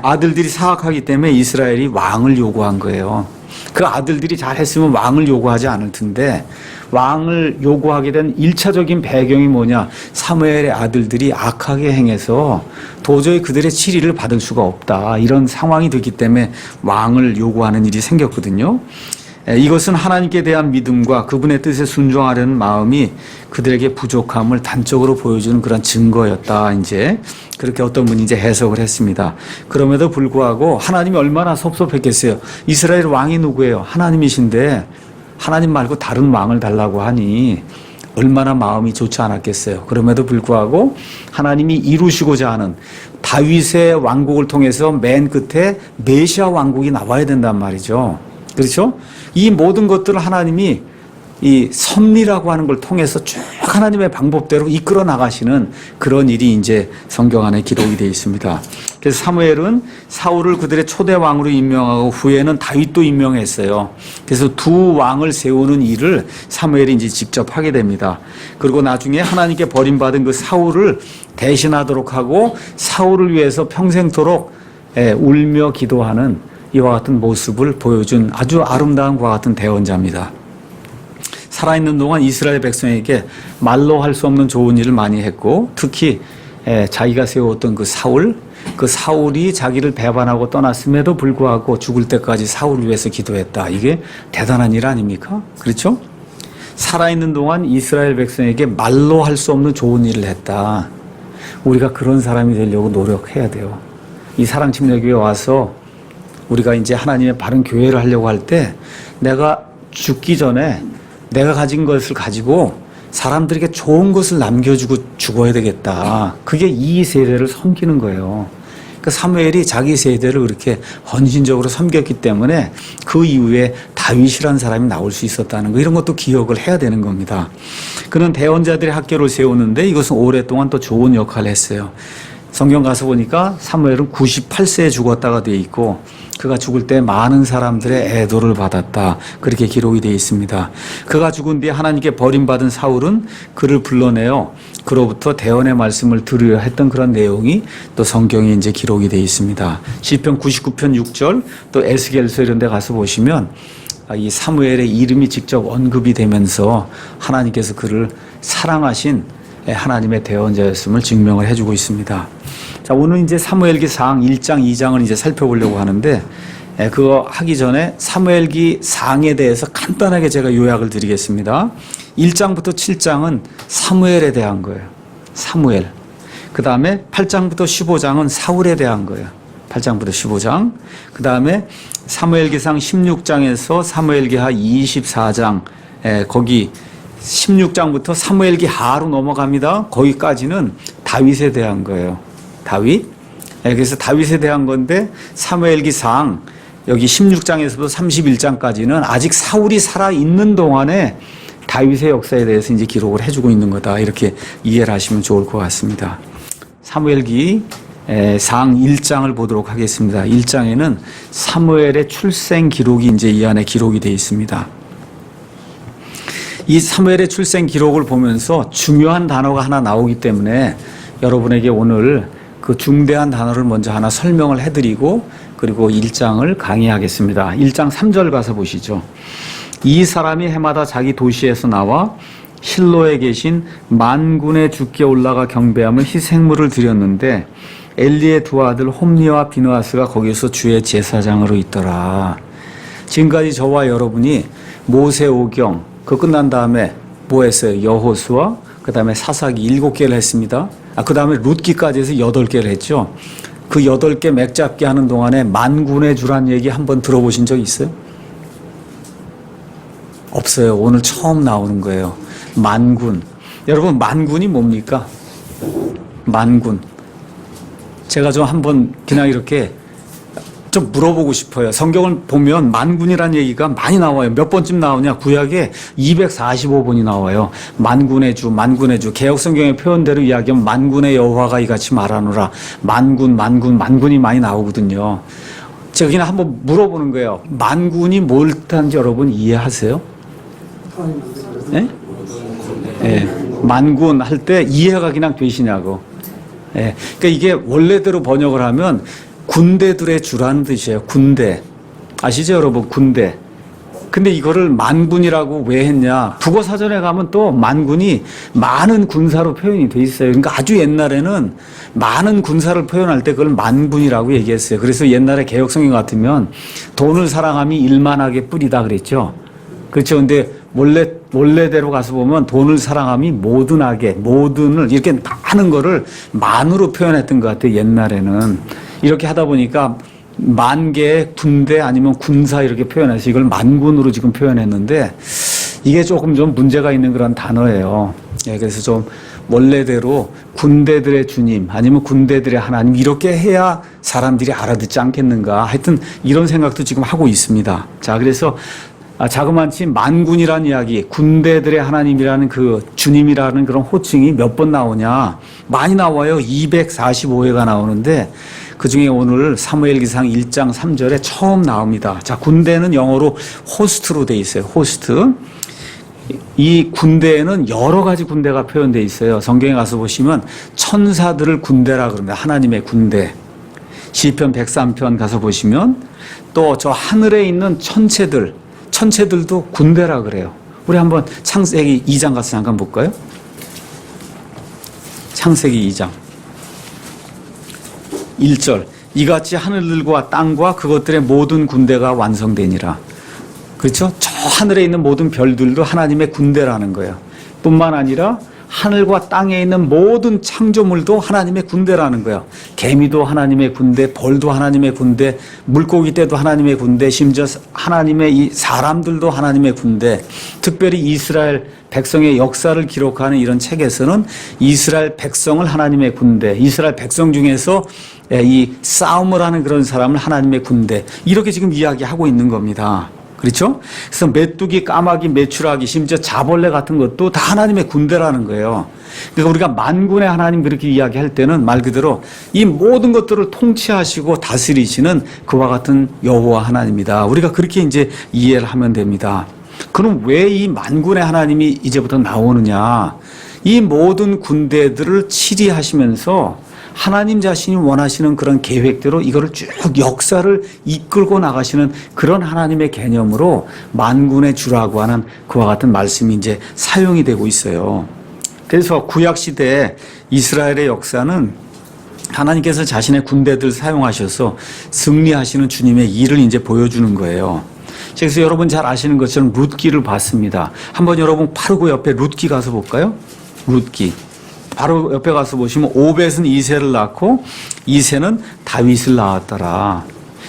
아들들이 사악하기 때문에 이스라엘이 왕을 요구한 거예요. 그 아들들이 잘했으면 왕을 요구하지 않을 텐데 왕을 요구하게 된 1차적인 배경이 뭐냐? 사무엘의 아들들이 악하게 행해서 도저히 그들의 치리를 받을 수가 없다. 이런 상황이 됐기 때문에 왕을 요구하는 일이 생겼거든요. 이것은 하나님께 대한 믿음과 그분의 뜻에 순종하려는 마음이 그들에게 부족함을 단적으로 보여주는 그런 증거였다. 이제 그렇게 어떤 분이 이제 해석을 했습니다. 그럼에도 불구하고 하나님이 얼마나 섭섭했겠어요. 이스라엘 왕이 누구예요? 하나님이신데 하나님 말고 다른 왕을 달라고 하니 얼마나 마음이 좋지 않았겠어요. 그럼에도 불구하고 하나님이 이루시고자 하는 다윗의 왕국을 통해서 맨 끝에 메시아 왕국이 나와야 된단 말이죠. 그렇죠? 이 모든 것들을 하나님이 이 섭리라고 하는 걸 통해서 쭉 하나님의 방법대로 이끌어 나가시는 그런 일이 이제 성경 안에 기록이 되어 있습니다. 그래서 사무엘은 사울을 그들의 초대 왕으로 임명하고 후에는 다윗도 임명했어요. 그래서 두 왕을 세우는 일을 사무엘이 이제 직접 하게 됩니다. 그리고 나중에 하나님께 버림받은 그 사울을 대신하도록 하고 사울을 위해서 평생토록 울며 기도하는 이와 같은 모습을 보여준 아주 아름다운 과 같은 대언자입니다. 살아있는 동안 이스라엘 백성에게 말로 할 수 없는 좋은 일을 많이 했고 특히 자기가 세웠던 그 사울이 자기를 배반하고 떠났음에도 불구하고 죽을 때까지 사울을 위해서 기도했다. 이게 대단한 일 아닙니까? 그렇죠? 살아있는 동안 이스라엘 백성에게 말로 할 수 없는 좋은 일을 했다. 우리가 그런 사람이 되려고 노력해야 돼요. 이 사랑침례교회 와서 우리가 이제 하나님의 바른 교회를 하려고 할 때 내가 죽기 전에 내가 가진 것을 가지고 사람들에게 좋은 것을 남겨주고 죽어야 되겠다. 그게 이 세대를 섬기는 거예요. 그러니까 사무엘이 자기 세대를 그렇게 헌신적으로 섬겼기 때문에 그 이후에 다윗이라는 사람이 나올 수 있었다는 거, 이런 것도 기억을 해야 되는 겁니다. 그는 대언자들의 학교를 세우는데 이것은 오랫동안 또 좋은 역할을 했어요. 성경 가서 보니까 사무엘은 98세에 죽었다가 돼 있고 그가 죽을 때 많은 사람들의 애도를 받았다. 그렇게 기록이 되어 있습니다. 그가 죽은 뒤에 하나님께 버림받은 사울은 그를 불러내어 그로부터 대언의 말씀을 들으려 했던 그런 내용이 또 성경에 이제 기록이 되어 있습니다. 시편 99편 6절 또 에스겔서 이런 데 가서 보시면 이 사무엘의 이름이 직접 언급이 되면서 하나님께서 그를 사랑하신 하나님의 대언자였음을 증명을 해주고 있습니다. 자, 오늘 이제 사무엘기상 1장, 2장을 이제 살펴보려고 하는데, 그거 하기 전에 사무엘기상에 대해서 간단하게 제가 요약을 드리겠습니다. 1장부터 7장은 사무엘에 대한 거예요. 사무엘. 그 다음에 8장부터 15장은 사울에 대한 거예요. 8장부터 15장. 그 다음에 사무엘기상 16장에서 사무엘기하 24장, 거기 16장부터 사무엘기하로 넘어갑니다. 거기까지는 다윗에 대한 거예요. 다윗. 그래서 다윗에 대한 건데 사무엘기상 여기 16장에서부터 31장까지는 아직 사울이 살아있는 동안에 다윗의 역사에 대해서 이제 기록을 해주고 있는 거다. 이렇게 이해를 하시면 좋을 것 같습니다. 사무엘기 상 1장을 보도록 하겠습니다. 1장에는 사무엘의 출생 기록이 이제 이 안에 기록이 되어 있습니다. 이 사무엘의 출생 기록을 보면서 중요한 단어가 하나 나오기 때문에 여러분에게 오늘 그 중대한 단어를 먼저 하나 설명을 해드리고 그리고 1장을 강의하겠습니다. 1장 3절 가서 보시죠. 이 사람이 해마다 자기 도시에서 나와 실로에 계신 만군의 주께 올라가 경배함을 희생물을 드렸는데 엘리의 두 아들 홈리와 비느하스가 거기서 주의 제사장으로 있더라. 지금까지 저와 여러분이 모세오경 그 끝난 다음에 뭐 했어요? 여호수아, 그 다음에 사사기 7개를 했습니다. 그 다음에 룻기까지 해서 8개를 했죠. 그 8개 맥잡기 하는 동안에 만군의 주란 얘기 한번 들어보신 적 있어요? 없어요. 오늘 처음 나오는 거예요. 만군. 여러분, 만군이 뭡니까? 만군. 제가 좀 한번 그냥 이렇게 좀 물어보고 싶어요. 성경을 보면 만군이라는 얘기가 많이 나와요. 몇 번쯤 나오냐? 구약에 245번이 나와요. 만군의 주, 만군의 주. 개혁성경의 표현대로 이야기하면 만군의 여호와가 이같이 말하노라. 만군이 많이 나오거든요. 제가 그냥 한번 물어보는 거예요. 만군이 뭘 뜻하는지 여러분 이해하세요? 네? 네. 만군 할 때 이해가 그냥 되시냐고. 네. 그러니까 이게 원래대로 번역을 하면 군대들의 주라는 뜻이에요. 군대. 아시죠, 여러분? 군대. 근데 이거를 만군이라고 왜 했냐? 국어사전에 가면 또 만군이 많은 군사로 표현이 돼 있어요. 그러니까 아주 옛날에는 많은 군사를 표현할 때 그걸 만군이라고 얘기했어요. 그래서 옛날에 개혁성경 같으면 돈을 사랑함이 일만하게 뿌리다 그랬죠. 그렇죠. 근데 원래대로 가서 보면 돈을 사랑함이 모든하게, 모든을 이렇게 많은 거를 만으로 표현했던 것 같아요. 옛날에는. 이렇게 하다 보니까 만 개의 군대 아니면 군사 이렇게 표현해서 이걸 만군으로 지금 표현했는데 이게 조금 좀 문제가 있는 그런 단어예요. 그래서 좀 원래대로 군대들의 주님 아니면 군대들의 하나님 이렇게 해야 사람들이 알아듣지 않겠는가. 하여튼 이런 생각도 지금 하고 있습니다. 자, 그래서 자그마치 만군이라는 이야기, 군대들의 하나님이라는 그 주님이라는 그런 호칭이 몇 번 나오냐? 많이 나와요. 245회가 나오는데 그 중에 오늘 사무엘기상 1장 3절에 처음 나옵니다. 자, 군대는 영어로 호스트로 돼 있어요. 호스트. 이 군대에는 여러 가지 군대가 표현되어 있어요. 성경에 가서 보시면 천사들을 군대라 그럽니다. 하나님의 군대. 시편 103편 가서 보시면 또 저 하늘에 있는 천체들도 군대라 그래요. 우리 한번 창세기 2장 가서 잠깐 볼까요? 창세기 2장 1절 이같이 하늘들과 땅과 그것들의 모든 군대가 완성되니라. 그렇죠? 저 하늘에 있는 모든 별들도 하나님의 군대라는 거예요. 뿐만 아니라 하늘과 땅에 있는 모든 창조물도 하나님의 군대라는 거예요. 개미도 하나님의 군대, 벌도 하나님의 군대, 물고기 떼도 하나님의 군대, 심지어 하나님의 이 사람들도 하나님의 군대. 특별히 이스라엘 백성의 역사를 기록하는 이런 책에서는 이스라엘 백성을 하나님의 군대, 이스라엘 백성 중에서 이 싸움을 하는 그런 사람을 하나님의 군대, 이렇게 지금 이야기하고 있는 겁니다. 그렇죠? 그래서 메뚜기, 까마귀, 메추라기, 심지어 자벌레 같은 것도 다 하나님의 군대라는 거예요. 그러니까 우리가 만군의 하나님 그렇게 이야기할 때는 말 그대로 이 모든 것들을 통치하시고 다스리시는 그와 같은 여호와 하나님이다. 우리가 그렇게 이제 이해를 하면 됩니다. 그럼 왜 이 만군의 하나님이 이제부터 나오느냐? 이 모든 군대들을 치리하시면서 하나님 자신이 원하시는 그런 계획대로 이거를 쭉 역사를 이끌고 나가시는 그런 하나님의 개념으로 만군의 주라고 하는 그와 같은 말씀이 이제 사용이 되고 있어요. 그래서 구약 시대에 이스라엘의 역사는 하나님께서 자신의 군대들 사용하셔서 승리하시는 주님의 일을 이제 보여주는 거예요. 그래서 여러분 잘 아시는 것처럼 룻기를 봤습니다. 한번 여러분 바로 옆에 룻기 가서 볼까요? 룻기. 바로 옆에 가서 보시면 오벳은 이새를 낳고 이새는 다윗을 낳았더라.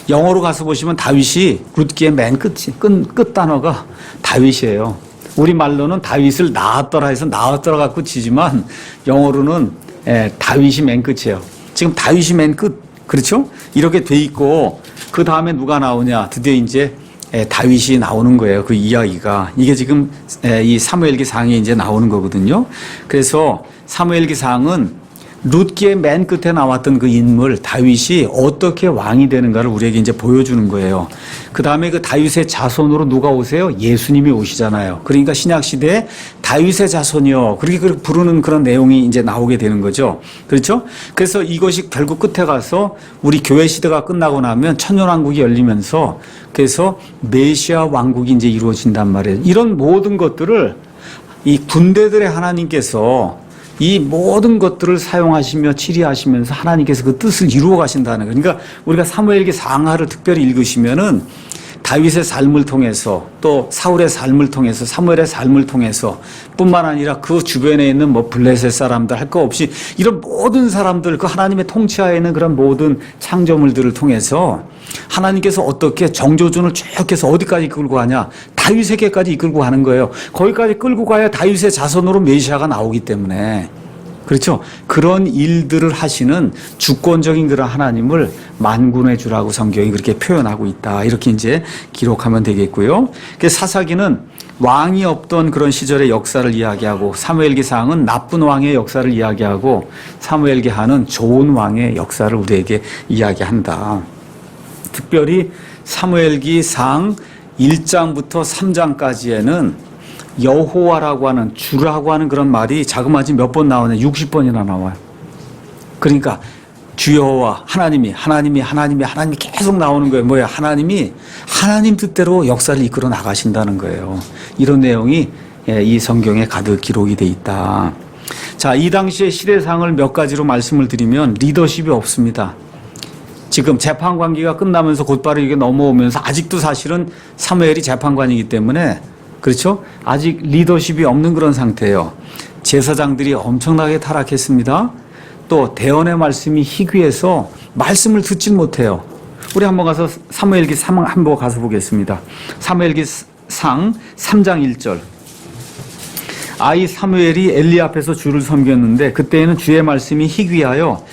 영어로 가서 보시면 다윗이 룻기의 맨 끝 단어가 다윗이에요. 우리 말로는 다윗을 낳았더라 해서 낳았더라 갖고 치지만 영어로는 다윗이 맨 끝이에요. 지금 다윗이 맨 끝, 그렇죠? 이렇게 돼 있고 그 다음에 누가 나오냐? 드디어 이제 다윗이 나오는 거예요. 그 이야기가. 이게 지금 이 사무엘기 상에 이제 나오는 거거든요. 그래서 사무엘기 상은 룻기의 맨 끝에 나왔던 그 인물 다윗이 어떻게 왕이 되는가를 우리에게 이제 보여주는 거예요. 그 다음에 그 다윗의 자손으로 누가 오세요? 예수님이 오시잖아요. 그러니까 신약 시대에 다윗의 자손이요. 그렇게 부르는 그런 내용이 이제 나오게 되는 거죠. 그렇죠? 그래서 이것이 결국 끝에 가서 우리 교회 시대가 끝나고 나면 천년왕국이 열리면서 그래서 메시아 왕국이 이제 이루어진단 말이에요. 이런 모든 것들을 이 군대들의 하나님께서 이 모든 것들을 사용하시며 치리하시면서 하나님께서 그 뜻을 이루어 가신다는 거예요. 그러니까 우리가 사무엘기 상하를 특별히 읽으시면은 다윗의 삶을 통해서 또 사울의 삶을 통해서 사무엘의 삶을 통해서 뿐만 아니라 그 주변에 있는 뭐 블레셋 사람들 할 거 없이 이런 모든 사람들 그 하나님의 통치하에 있는 그런 모든 창조물들을 통해서 하나님께서 어떻게 정조준을 쭉 해서 어디까지 이끌고 가냐? 다윗에게까지 이끌고 가는 거예요. 거기까지 끌고 가야 다윗의 자손으로 메시아가 나오기 때문에. 그렇죠? 그런 일들을 하시는 주권적인 그런 하나님을 만군의 주라고 성경이 그렇게 표현하고 있다. 이렇게 이제 기록하면 되겠고요. 사사기는 왕이 없던 그런 시절의 역사를 이야기하고 사무엘기 상은 나쁜 왕의 역사를 이야기하고 사무엘기 하는 좋은 왕의 역사를 우리에게 이야기한다. 특별히 사무엘기 상 1장부터 3장까지에는 여호와라고 하는 주라고 하는 그런 말이 자그마치 몇 번 나오냐? 60번이나 나와요. 그러니까 주 여호와 하나님이 계속 나오는 거예요. 뭐야? 하나님이 하나님 뜻대로 역사를 이끌어 나가신다는 거예요. 이런 내용이 이 성경에 가득 기록이 돼 있다. 자, 이 당시의 시대상을 몇 가지로 말씀을 드리면 리더십이 없습니다. 지금 재판관기가 끝나면서 곧바로 이게 넘어오면서 아직도 사실은 사무엘이 재판관이기 때문에 그렇죠? 아직 리더십이 없는 그런 상태예요. 제사장들이 엄청나게 타락했습니다. 또 대언의 말씀이 희귀해서 말씀을 듣질 못해요. 우리 한번 가서 사무엘기 3 한번 가서 보겠습니다. 사무엘기 상 3장 1절. 아이 사무엘이 엘리 앞에서 주를 섬겼는데 그때에는 주의 말씀이 희귀하여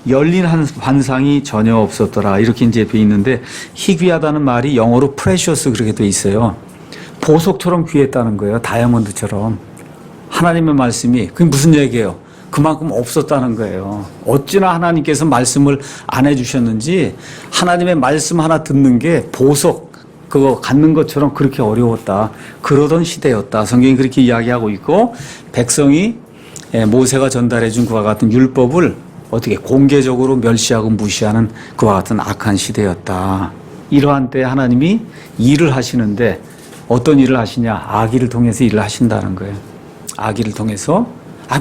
열린 한 환상이 전혀 없었더라. 이렇게 이제 돼 있는데 희귀하다는 말이 영어로 precious 그렇게 돼 있어요. 보석처럼 귀했다는 거예요. 다이아몬드처럼. 하나님의 말씀이 그게 무슨 얘기예요? 그만큼 없었다는 거예요. 어찌나 하나님께서 말씀을 안 해주셨는지 하나님의 말씀 하나 듣는 게 보석 그거 갖는 것처럼 그렇게 어려웠다. 그러던 시대였다. 성경이 그렇게 이야기하고 있고 백성이 모세가 전달해 준 그와 같은 율법을 어떻게 공개적으로 멸시하고 무시하는 그와 같은 악한 시대였다. 이러한 때 하나님이 일을 하시는데 어떤 일을 하시냐? 아기를 통해서 일을 하신다는 거예요. 아기를 통해서.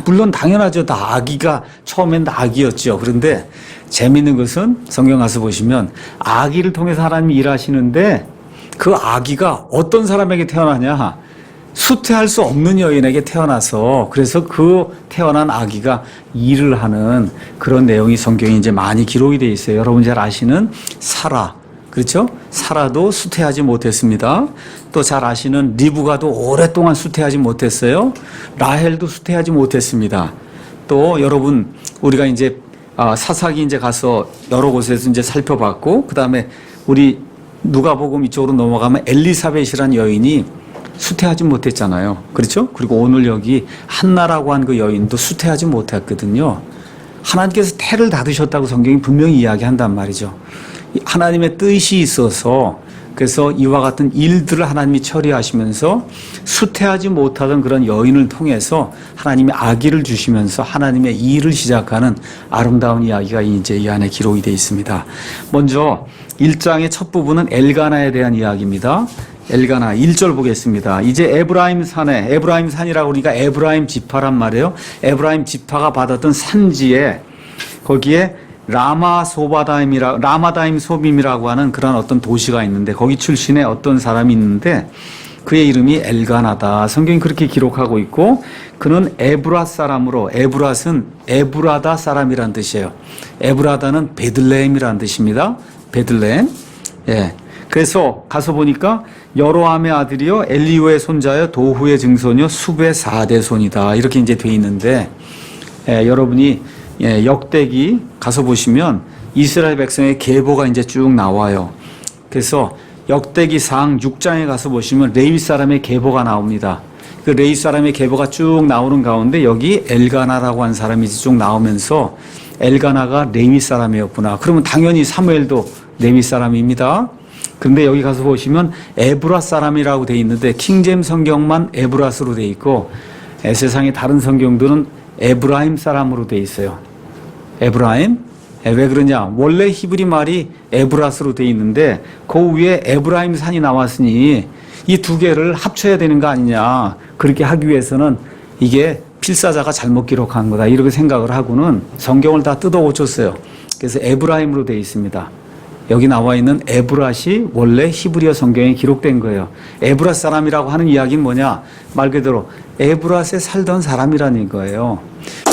물론 당연하죠. 다 아기가 처음엔 다 아기였죠. 그런데 재미있는 것은 성경 가서 보시면 아기를 통해서 하나님이 일하시는데 그 아기가 어떤 사람에게 태어나냐? 수태할 수 없는 여인에게 태어나서 그래서 그 태어난 아기가 일을 하는 그런 내용이 성경에 이제 많이 기록이 되어 있어요. 여러분 잘 아시는 사라. 그렇죠? 사라도 수태하지 못했습니다. 또 잘 아시는 리브가도 오랫동안 수태하지 못했어요. 라헬도 수태하지 못했습니다. 또 여러분 우리가 이제 사사기 이제 가서 여러 곳에서 이제 살펴봤고 그 다음에 우리 누가복음 이쪽으로 넘어가면 엘리사벳이라는 여인이 수태하지 못했잖아요. 그렇죠? 그리고 오늘 여기 한나라고 한 그 여인도 수태하지 못했거든요. 하나님께서 태를 닫으셨다고 성경이 분명히 이야기한단 말이죠. 하나님의 뜻이 있어서 그래서 이와 같은 일들을 하나님이 처리하시면서 수태하지 못하던 그런 여인을 통해서 하나님의 아기를 주시면서 하나님의 일을 시작하는 아름다운 이야기가 이제 이 안에 기록이 되어 있습니다. 먼저 1장의 첫 부분은 엘가나에 대한 이야기입니다. 엘가나 1절 보겠습니다. 이제 에브라임 산에, 에브라임 산이라고 우리가 에브라임 지파란 말이에요. 에브라임 지파가 받았던 산지에 거기에 라마다임 소빔이라고 하는 그런 어떤 도시가 있는데 거기 출신의 어떤 사람이 있는데 그의 이름이 엘가나다. 성경이 그렇게 기록하고 있고 그는 에브랏 사람으로 에브랏은 에브라다 사람이란 뜻이에요. 에브라다는 베들레헴이란 뜻입니다. 베들레헴. 예. 그래서 가서 보니까 여로함의 아들이요 엘리후의 손자요 도후의 증손이요 숲의 4대 손이다. 이렇게 이제 돼 있는데 여러분이 역대기 가서 보시면 이스라엘 백성의 계보가 이제 쭉 나와요. 그래서 역대기상 6장에 가서 보시면 레위 사람의 계보가 나옵니다. 그 레위 사람의 계보가 쭉 나오는 가운데 여기 엘가나라고 한 사람이 쭉 나오면서 엘가나가 레위 사람이었구나. 그러면 당연히 사무엘도 레위 사람입니다. 그런데 여기 가서 보시면 에브랏 사람이라고 돼 있는데 킹제임 성경만 에브랏으로 돼 있고 세상의 다른 성경들은 에브라임 사람으로 돼 있어요. 에브라임? 왜 그러냐? 원래 히브리 말이 에브랏으로 돼 있는데 그 위에 에브라임 산이 나왔으니 이 두 개를 합쳐야 되는 거 아니냐. 그렇게 하기 위해서는 이게 필사자가 잘못 기록한 거다. 이렇게 생각을 하고는 성경을 다 뜯어 고쳤어요. 그래서 에브라임으로 돼 있습니다. 여기 나와 있는 에브랏이 원래 히브리어 성경에 기록된 거예요. 에브랏 사람이라고 하는 이야기는 뭐냐? 말 그대로 에브랏에 살던 사람이라는 거예요.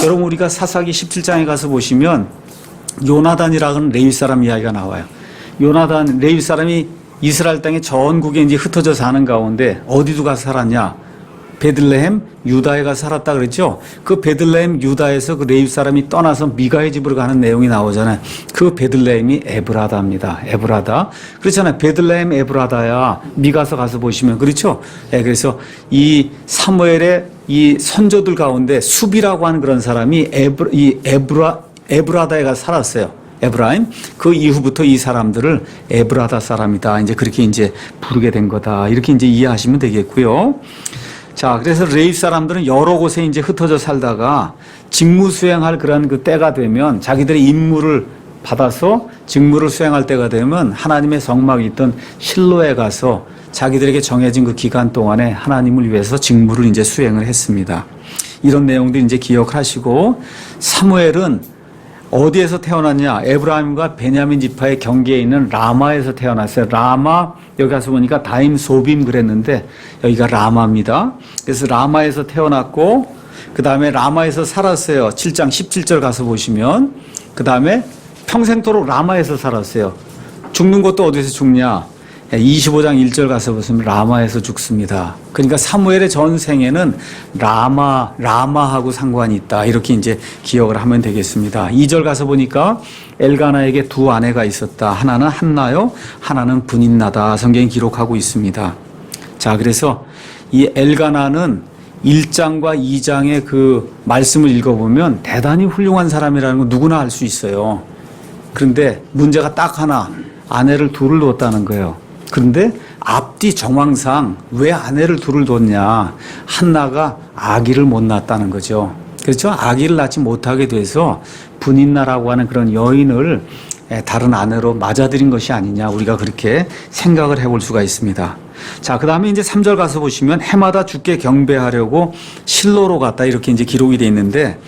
여러분 우리가 사사기 17장에 가서 보시면 요나단이라는 레위 사람 이야기가 나와요. 요나단 레위 사람이 이스라엘 땅의 전국에 이제 흩어져 사는 가운데 어디도 가서 살았냐? 베들레헴 유다에 가서 살았다 그랬죠. 그 베들레헴 유다에서 그 레위 사람이 떠나서 미가의 집으로 가는 내용이 나오잖아요. 그 베들레헴이 에브라다입니다. 에브라다. 그렇잖아요. 베들레헴 에브라다야. 미가서 가서 보시면 그렇죠. 그래서 이 사무엘의 이 선조들 가운데 숲이라고 하는 그런 사람이 에브라다에 가서 살았어요. 에브라임. 그 이후부터 이 사람들을 에브라다 사람이다. 이제 그렇게 이제 부르게 된 거다. 이렇게 이제 이해하시면 되겠고요. 자, 그래서 레위 사람들은 여러 곳에 이제 흩어져 살다가 직무 수행할 그런 그 때가 되면 자기들의 임무를 받아서 직무를 수행할 때가 되면 하나님의 성막이 있던 실로에 가서 자기들에게 정해진 그 기간 동안에 하나님을 위해서 직무를 이제 수행을 했습니다. 이런 내용들 이제 기억하시고 사무엘은 어디에서 태어났냐? 에브라임과 베냐민 지파의 경계에 있는 라마에서 태어났어요. 라마, 여기 가서 보니까 다임 소빔 그랬는데 여기가 라마입니다. 그래서 라마에서 태어났고 그 다음에 라마에서 살았어요. 7장 17절 가서 보시면 그 다음에 평생토록 라마에서 살았어요. 죽는 것도 어디서 죽냐? 25장 1절 가서 보시면 라마에서 죽습니다. 그러니까 사무엘의 전생에는 라마하고 상관이 있다. 이렇게 이제 기억을 하면 되겠습니다. 2절 가서 보니까 엘가나에게 두 아내가 있었다. 하나는 한나요, 하나는 분인나다. 성경이 기록하고 있습니다. 자, 그래서 이 엘가나는 1장과 2장의 그 말씀을 읽어보면 대단히 훌륭한 사람이라는 거 누구나 알 수 있어요. 그런데 문제가 딱 하나, 아내를 둘을 뒀다는 거예요. 그런데 앞뒤 정황상 왜 아내를 둘을 뒀냐? 한나가 아기를 못 낳았다는 거죠. 그렇죠? 아기를 낳지 못하게 돼서 분인나라고 하는 그런 여인을 다른 아내로 맞아들인 것이 아니냐. 우리가 그렇게 생각을 해볼 수가 있습니다. 자, 그 다음에 이제 3절 가서 보시면 해마다 주께 경배하려고 실로로 갔다. 이렇게 이제 기록이 되어 있는데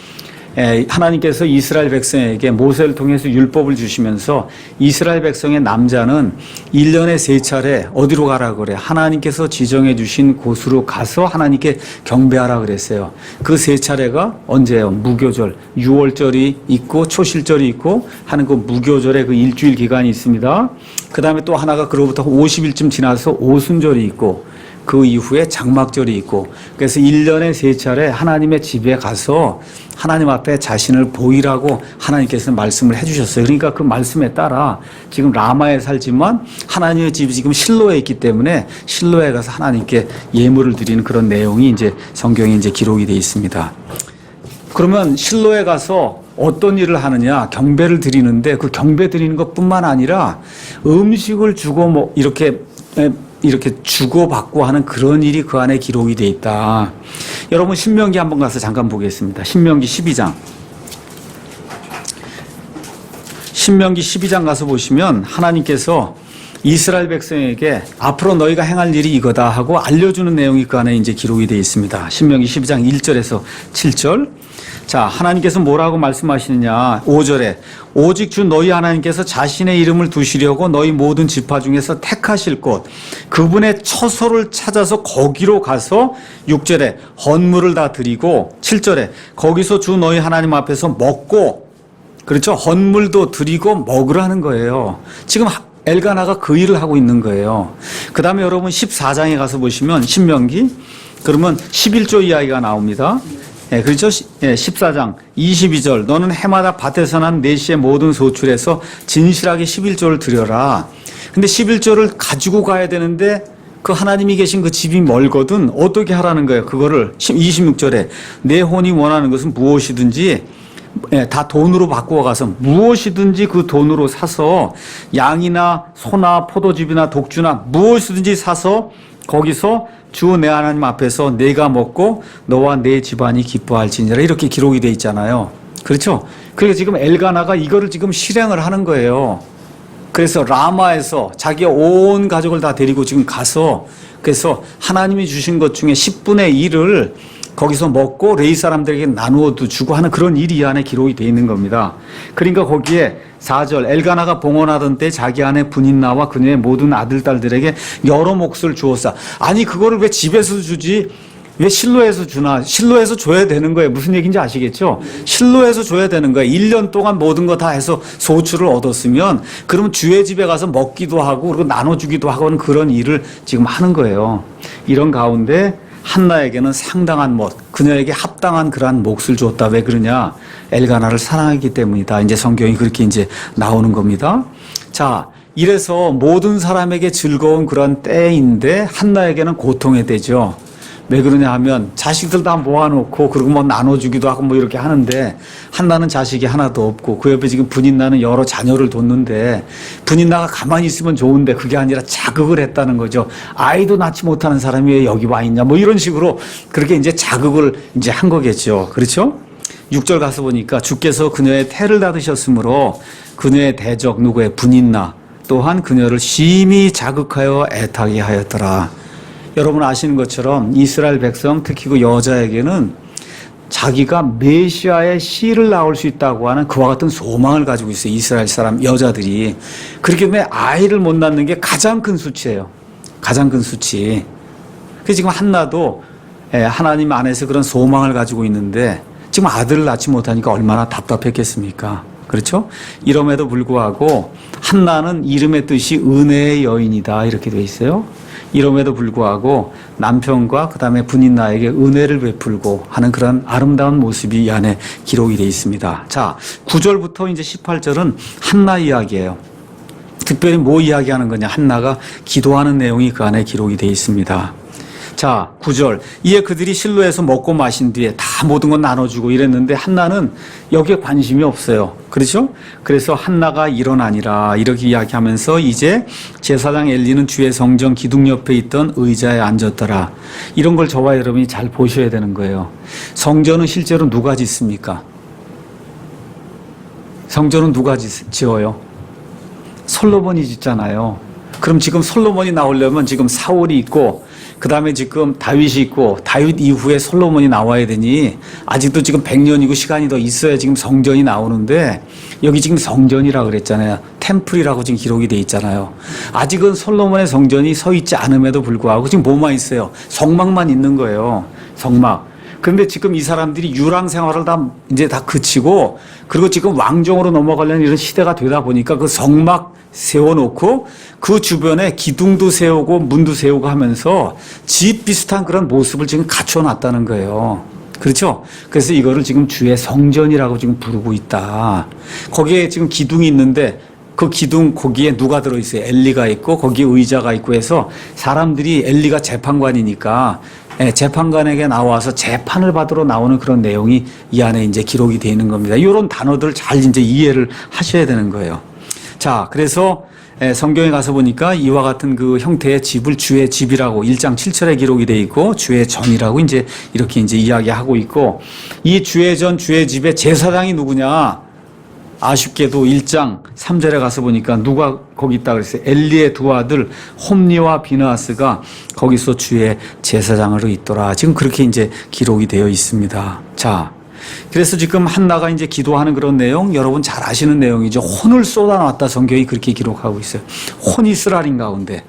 하나님께서 이스라엘 백성에게 모세를 통해서 율법을 주시면서 이스라엘 백성의 남자는 1년에 3차례 어디로 가라 그래? 하나님께서 지정해 주신 곳으로 가서 하나님께 경배하라 그랬어요. 그 3차례가 언제예요? 무교절, 6월절이 있고 초실절이 있고 하는 그 무교절의 그 일주일 기간이 있습니다. 그 다음에 또 하나가 그로부터 50일쯤 지나서 오순절이 있고 그 이후에 장막절이 있고 그래서 1년에 3차례 하나님의 집에 가서 하나님 앞에 자신을 보이라고 하나님께서 말씀을 해주셨어요. 그러니까 그 말씀에 따라 지금 라마에 살지만 하나님의 집이 지금 실로에 있기 때문에 실로에 가서 하나님께 예물을 드리는 그런 내용이 이제 성경에 이제 기록이 되어 있습니다. 그러면 실로에 가서 어떤 일을 하느냐? 경배를 드리는데 그 경배 드리는 것뿐만 아니라 음식을 주고 뭐 이렇게 주고받고 하는 그런 일이 그 안에 기록이 되어 있다. 여러분 신명기 한번 가서 잠깐 보겠습니다. 신명기 12장. 신명기 12장 가서 보시면 하나님께서 이스라엘 백성에게 앞으로 너희가 행할 일이 이거다 하고 알려주는 내용이 그 안에 이제 기록이 되어 있습니다. 신명기 12장 1절에서 7절. 자, 하나님께서 뭐라고 말씀하시느냐. 5절에 오직 주 너희 하나님께서 자신의 이름을 두시려고 너희 모든 지파 중에서 택하실 곳 그분의 처소를 찾아서 거기로 가서 6절에 헌물을 다 드리고 7절에 거기서 주 너희 하나님 앞에서 먹고 그렇죠. 헌물도 드리고 먹으라는 거예요. 지금 엘가나가 그 일을 하고 있는 거예요. 그 다음에 여러분 14장에 가서 보시면 신명기 그러면 11조 이야기가 나옵니다. 예, 그렇죠? 14장 22절 너는 해마다 밭에서 난 내시의 모든 소출에서 진실하게 11조를 드려라. 근데 11조를 가지고 가야 되는데 그 하나님이 계신 그 집이 멀거든 어떻게 하라는 거예요? 그거를 26절에 내 혼이 원하는 것은 무엇이든지 다 돈으로 바꾸어 가서 무엇이든지 그 돈으로 사서 양이나 소나 포도즙이나 독주나 무엇이든지 사서 거기서 주 내 하나님 앞에서 내가 먹고 너와 내 집안이 기뻐할지니라 이렇게 기록이 돼 있잖아요. 그렇죠? 그래서 지금 엘가나가 이거를 지금 실행을 하는 거예요. 그래서 라마에서 자기 온 가족을 다 데리고 지금 가서 그래서 하나님이 주신 것 중에 10분의 1을 거기서 먹고 레위 사람들에게 나누어도 주고 하는 그런 일이 이 안에 기록이 되어 있는 겁니다. 그러니까 거기에 4절 엘가나가 봉헌하던 때 자기 아내 분인나와 그녀의 모든 아들 딸들에게 여러 몫을 주었사. 아니 그거를 왜 집에서 주지? 왜 실로에서 주나? 실로에서 줘야 되는 거예요. 무슨 얘기인지 아시겠죠? 실로에서 줘야 되는 거예요. 1년 동안 모든 거 다 해서 소출을 얻었으면 그러면 주의 집에 가서 먹기도 하고 그리고 나눠주기도 하고 하는 그런 일을 지금 하는 거예요. 이런 가운데 한나에게는 상당한 못, 그녀에게 합당한 그러한 몫을 줬다. 왜 그러냐? 엘가나를 사랑하기 때문이다. 이제 성경이 그렇게 이제 나오는 겁니다. 자, 이래서 모든 사람에게 즐거운 그런 때인데 한나에게는 고통의 때죠. 왜 그러냐 하면 자식들 다 모아놓고 그리고 뭐 나눠주기도 하고 뭐 이렇게 하는데 한나는 자식이 하나도 없고 그 옆에 지금 분인나는 여러 자녀를 뒀는데 분인나가 가만히 있으면 좋은데 그게 아니라 자극을 했다는 거죠. 아이도 낳지 못하는 사람이 왜 여기 와 있냐 뭐 이런 식으로 그렇게 이제 자극을 이제 한 거겠죠. 그렇죠? 6절 가서 보니까 주께서 그녀의 태를 닫으셨으므로 그녀의 대적 누구의 분인나 또한 그녀를 심히 자극하여 애타게 하였더라. 여러분 아시는 것처럼 이스라엘 백성 특히 그 여자에게는 자기가 메시아의 씨를 낳을 수 있다고 하는 그와 같은 소망을 가지고 있어요. 이스라엘 사람 여자들이. 그렇기 때문에 아이를 못 낳는 게 가장 큰 수치예요. 가장 큰 수치. 그래서 지금 한나도 하나님 안에서 그런 소망을 가지고 있는데 지금 아들을 낳지 못하니까 얼마나 답답했겠습니까? 그렇죠? 이럼에도 불구하고 한나는 이름의 뜻이 은혜의 여인이다 이렇게 돼 있어요. 이럼에도 불구하고 남편과 그 다음에 분인나에게 은혜를 베풀고 하는 그런 아름다운 모습이 이 안에 기록이 되어 있습니다. 자, 9절부터 이제 18절은 한나 이야기예요. 특별히 뭐 이야기하는 거냐? 한나가 기도하는 내용이 그 안에 기록이 되어 있습니다. 자, 9절. 이에 그들이 실로에서 먹고 마신 뒤에 다 모든 건 나눠주고 이랬는데 한나는 여기에 관심이 없어요. 그렇죠? 그래서 한나가 일어나니라 이렇게 이야기하면서 이제 제사장 엘리는 주의 성전 기둥 옆에 있던 의자에 앉았더라. 이런 걸 저와 여러분이 잘 보셔야 되는 거예요. 성전은 실제로 누가 짓습니까? 성전은 누가 지어요? 솔로몬이 짓잖아요. 그럼 지금 솔로몬이 나오려면 지금 사울이 있고 그 다음에 지금 다윗이 있고 다윗 이후에 솔로몬이 나와야 되니 아직도 지금 100년이고 시간이 더 있어야 지금 성전이 나오는데 여기 지금 성전이라고 그랬잖아요. 템플이라고 지금 기록이 돼 있잖아요. 아직은 솔로몬의 성전이 서 있지 않음에도 불구하고 지금 뭐만 있어요? 성막만 있는 거예요. 성막. 그런데 지금 이 사람들이 유랑 생활을 다 그치고 그리고 지금 왕정으로 넘어가려는 이런 시대가 되다 보니까 그 성막 세워놓고 그 주변에 기둥도 세우고 문도 세우고 하면서 집 비슷한 그런 모습을 지금 갖춰놨다는 거예요. 그렇죠? 그래서 이거를 지금 주의 성전이라고 지금 부르고 있다. 거기에 지금 기둥이 있는데 그 기둥 거기에 누가 들어있어요? 엘리가 있고 거기에 의자가 있고 해서 사람들이 엘리가 재판관이니까 재판관에게 나와서 재판을 받으러 나오는 그런 내용이 이 안에 이제 기록이 되어 있는 겁니다. 이런 단어들 잘 이제 이해를 하셔야 되는 거예요. 자, 그래서 성경에 가서 보니까 이와 같은 그 형태의 집을 주의 집이라고 1장 7절에 기록이 되어 있고 주의 전이라고 이제 이렇게 이제 이야기하고 있고 이 주의 전 주의 집의 제사장이 누구냐? 아쉽게도 1장 3절에 가서 보니까 누가 거기 있다 그랬어요. 엘리의 두 아들 홈니와 비느하스가 거기서 주의 제사장으로 있더라. 지금 그렇게 이제 기록이 되어 있습니다. 자, 그래서 지금 한나가 이제 기도하는 그런 내용 여러분 잘 아시는 내용이죠. 혼을 쏟아놨다 성경이 그렇게 기록하고 있어요. 혼 이스라엘 가운데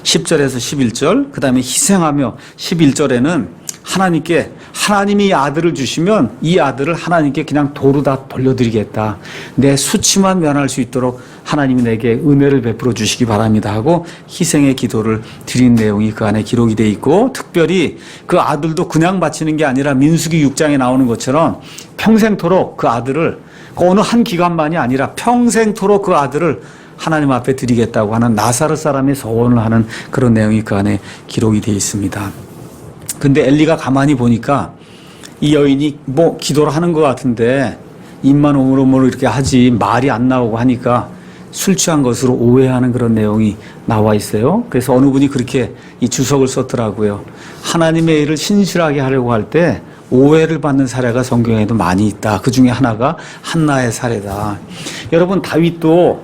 10절에서 11절 그 다음에 희생하며 11절에는 하나님께 하나님이 아들을 주시면 이 아들을 하나님께 그냥 도로 다 돌려드리겠다. 내 수치만 면할 수 있도록 하나님이 내게 은혜를 베풀어 주시기 바랍니다 하고 희생의 기도를 드린 내용이 그 안에 기록이 돼 있고 특별히 그 아들도 그냥 바치는 게 아니라 민수기 6장에 나오는 것처럼 평생토록 그 아들을 어느 한 기간만이 아니라 평생토록 그 아들을 하나님 앞에 드리겠다고 하는 나사렛 사람의 서원을 하는 그런 내용이 그 안에 기록이 되어 있습니다. 근데 엘리가 가만히 보니까 이 여인이 뭐 기도를 하는 것 같은데 입만 오물오물 이렇게 하지 말이 안 나오고 하니까 술 취한 것으로 오해하는 그런 내용이 나와 있어요. 그래서 어느 분이 그렇게 이 주석을 썼더라고요. 하나님의 일을 신실하게 하려고 할 때 오해를 받는 사례가 성경에도 많이 있다. 그 중에 하나가 한나의 사례다. 여러분 다윗도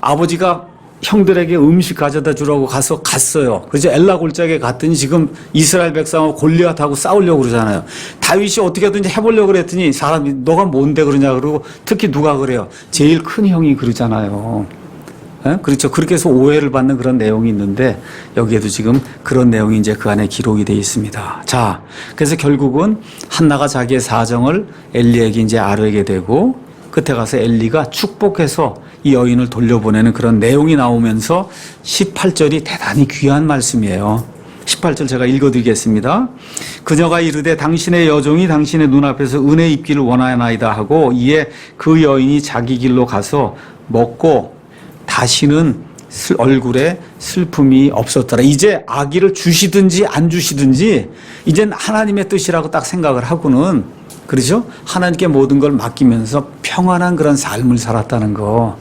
아버지가 형들에게 음식 가져다 주라고 갔어요. 그래서 엘라 골짜기에 갔더니 지금 이스라엘 백성하고 골리앗하고 싸우려고 그러잖아요. 다윗이 어떻게든지 해보려고 그랬더니 사람이 너가 뭔데 그러냐 그러고 특히 누가 그래요? 제일 큰 형이 그러잖아요. 그렇죠. 그렇게 해서 오해를 받는 그런 내용이 있는데 여기에도 지금 그런 내용이 이제 그 안에 기록이 되어 있습니다. 자, 그래서 결국은 한나가 자기의 사정을 엘리에게 이제 아뢰게 되고 끝에 가서 엘리가 축복해서 이 여인을 돌려보내는 그런 내용이 나오면서 18절이 대단히 귀한 말씀이에요. 18절 제가 읽어드리겠습니다. 그녀가 이르되 당신의 여종이 당신의 눈앞에서 은혜 입기를 원하나이다 하고 이에 그 여인이 자기 길로 가서 먹고 다시는 얼굴에 슬픔이 없었더라. 이제 아기를 주시든지 안 주시든지 이젠 하나님의 뜻이라고 딱 생각을 하고는 그렇죠? 하나님께 모든 걸 맡기면서 평안한 그런 삶을 살았다는 거.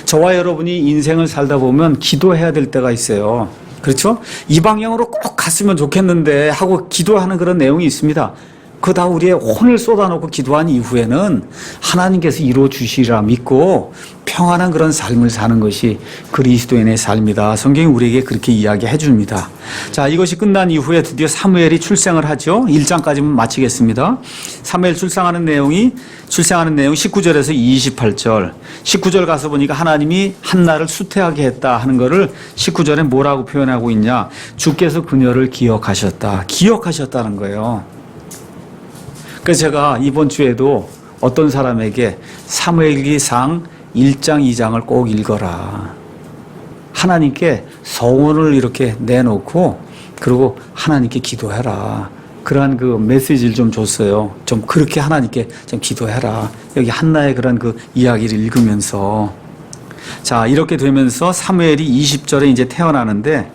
저와 여러분이 인생을 살다 보면 기도해야 될 때가 있어요. 그렇죠? 이 방향으로 꼭 갔으면 좋겠는데 하고 기도하는 그런 내용이 있습니다. 그거 다 우리의 혼을 쏟아놓고 기도한 이후에는 하나님께서 이루어 주시리라 믿고 평안한 그런 삶을 사는 것이 그리스도인의 삶이다. 성경이 우리에게 그렇게 이야기해 줍니다. 자, 이것이 끝난 이후에 드디어 사무엘이 출생을 하죠. 1장까지만 마치겠습니다. 사무엘 출생하는 내용 19절에서 28절. 19절 가서 보니까 하나님이 한나를 수태하게 했다 하는 것을 19절에 뭐라고 표현하고 있냐. 주께서 그녀를 기억하셨다. 기억하셨다는 거예요. 그래서 제가 이번 주에도 어떤 사람에게 사무엘기상 1장, 2장을 꼭 읽어라. 하나님께 서원을 이렇게 내놓고 그리고 하나님께 기도해라. 그러한 그 메시지를 좀 줬어요. 좀 그렇게 하나님께 좀 기도해라. 여기 한나의 그런 그 이야기를 읽으면서 자, 이렇게 되면서 사무엘이 20절에 이제 태어나는데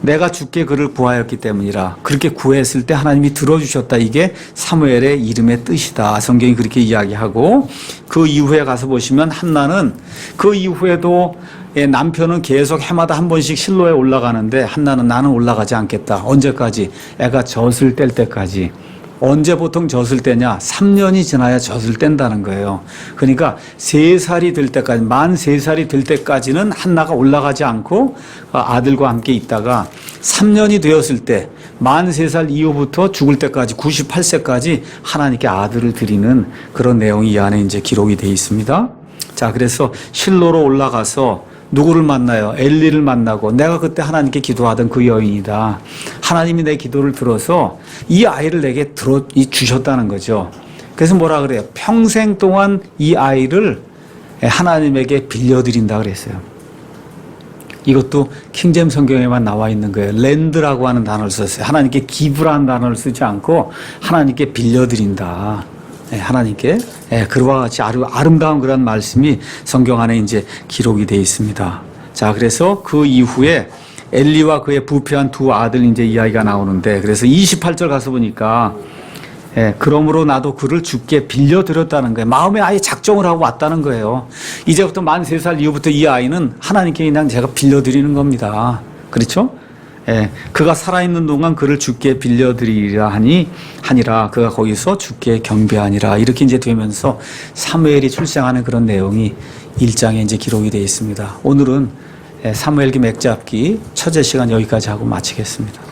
내가 주께 그를 구하였기 때문이라. 그렇게 구했을 때 하나님이 들어주셨다. 이게 사무엘의 이름의 뜻이다. 성경이 그렇게 이야기하고 그 이후에 가서 보시면 한나는 그 이후에도 남편은 계속 해마다 한 번씩 실로에 올라가는데 한나는 나는 올라가지 않겠다. 언제까지? 애가 젖을 뗄 때까지. 언제 보통 젖을 떼냐? 3년이 지나야 젖을 뗀다는 거예요. 그러니까 3살이 될 때까지, 만 3살이 될 때까지는 한나가 올라가지 않고 아들과 함께 있다가 3년이 되었을 때, 만 3살 이후부터 죽을 때까지 98세까지 하나님께 아들을 드리는 그런 내용이 이 안에 이제 기록이 되어 있습니다. 자, 그래서 실로로 올라가서 누구를 만나요? 엘리를 만나고 내가 그때 하나님께 기도하던 그 여인이다. 하나님이 내 기도를 들어서 이 아이를 내게 주셨다는 거죠. 그래서 뭐라 그래요? 평생 동안 이 아이를 하나님에게 빌려드린다 그랬어요. 이것도 킹제임 성경에만 나와 있는 거예요. 랜드라고 하는 단어를 썼어요. 하나님께 기부라는 단어를 쓰지 않고 하나님께 빌려드린다. 하나님께 그와 같이 아름다운 그런 말씀이 성경 안에 이제 기록이 되어 있습니다. 자, 그래서 그 이후에 엘리와 그의 부패한 두 아들 이제 이야기가 나오는데, 그래서 28절 가서 보니까 그러므로 나도 그를 주께 빌려드렸다는 거예요. 마음에 아예 작정을 하고 왔다는 거예요. 이제부터 만 3살 이후부터 이 아이는 하나님께 그냥 제가 빌려드리는 겁니다. 그렇죠? 그가 살아있는 동안 그를 주께 빌려드리라 하니라. 그가 거기서 주께 경배하니라. 이렇게 이제 되면서 사무엘이 출생하는 그런 내용이 1장에 이제 기록이 되어 있습니다. 오늘은 사무엘기 맥잡기 첫째 시간 여기까지 하고 마치겠습니다.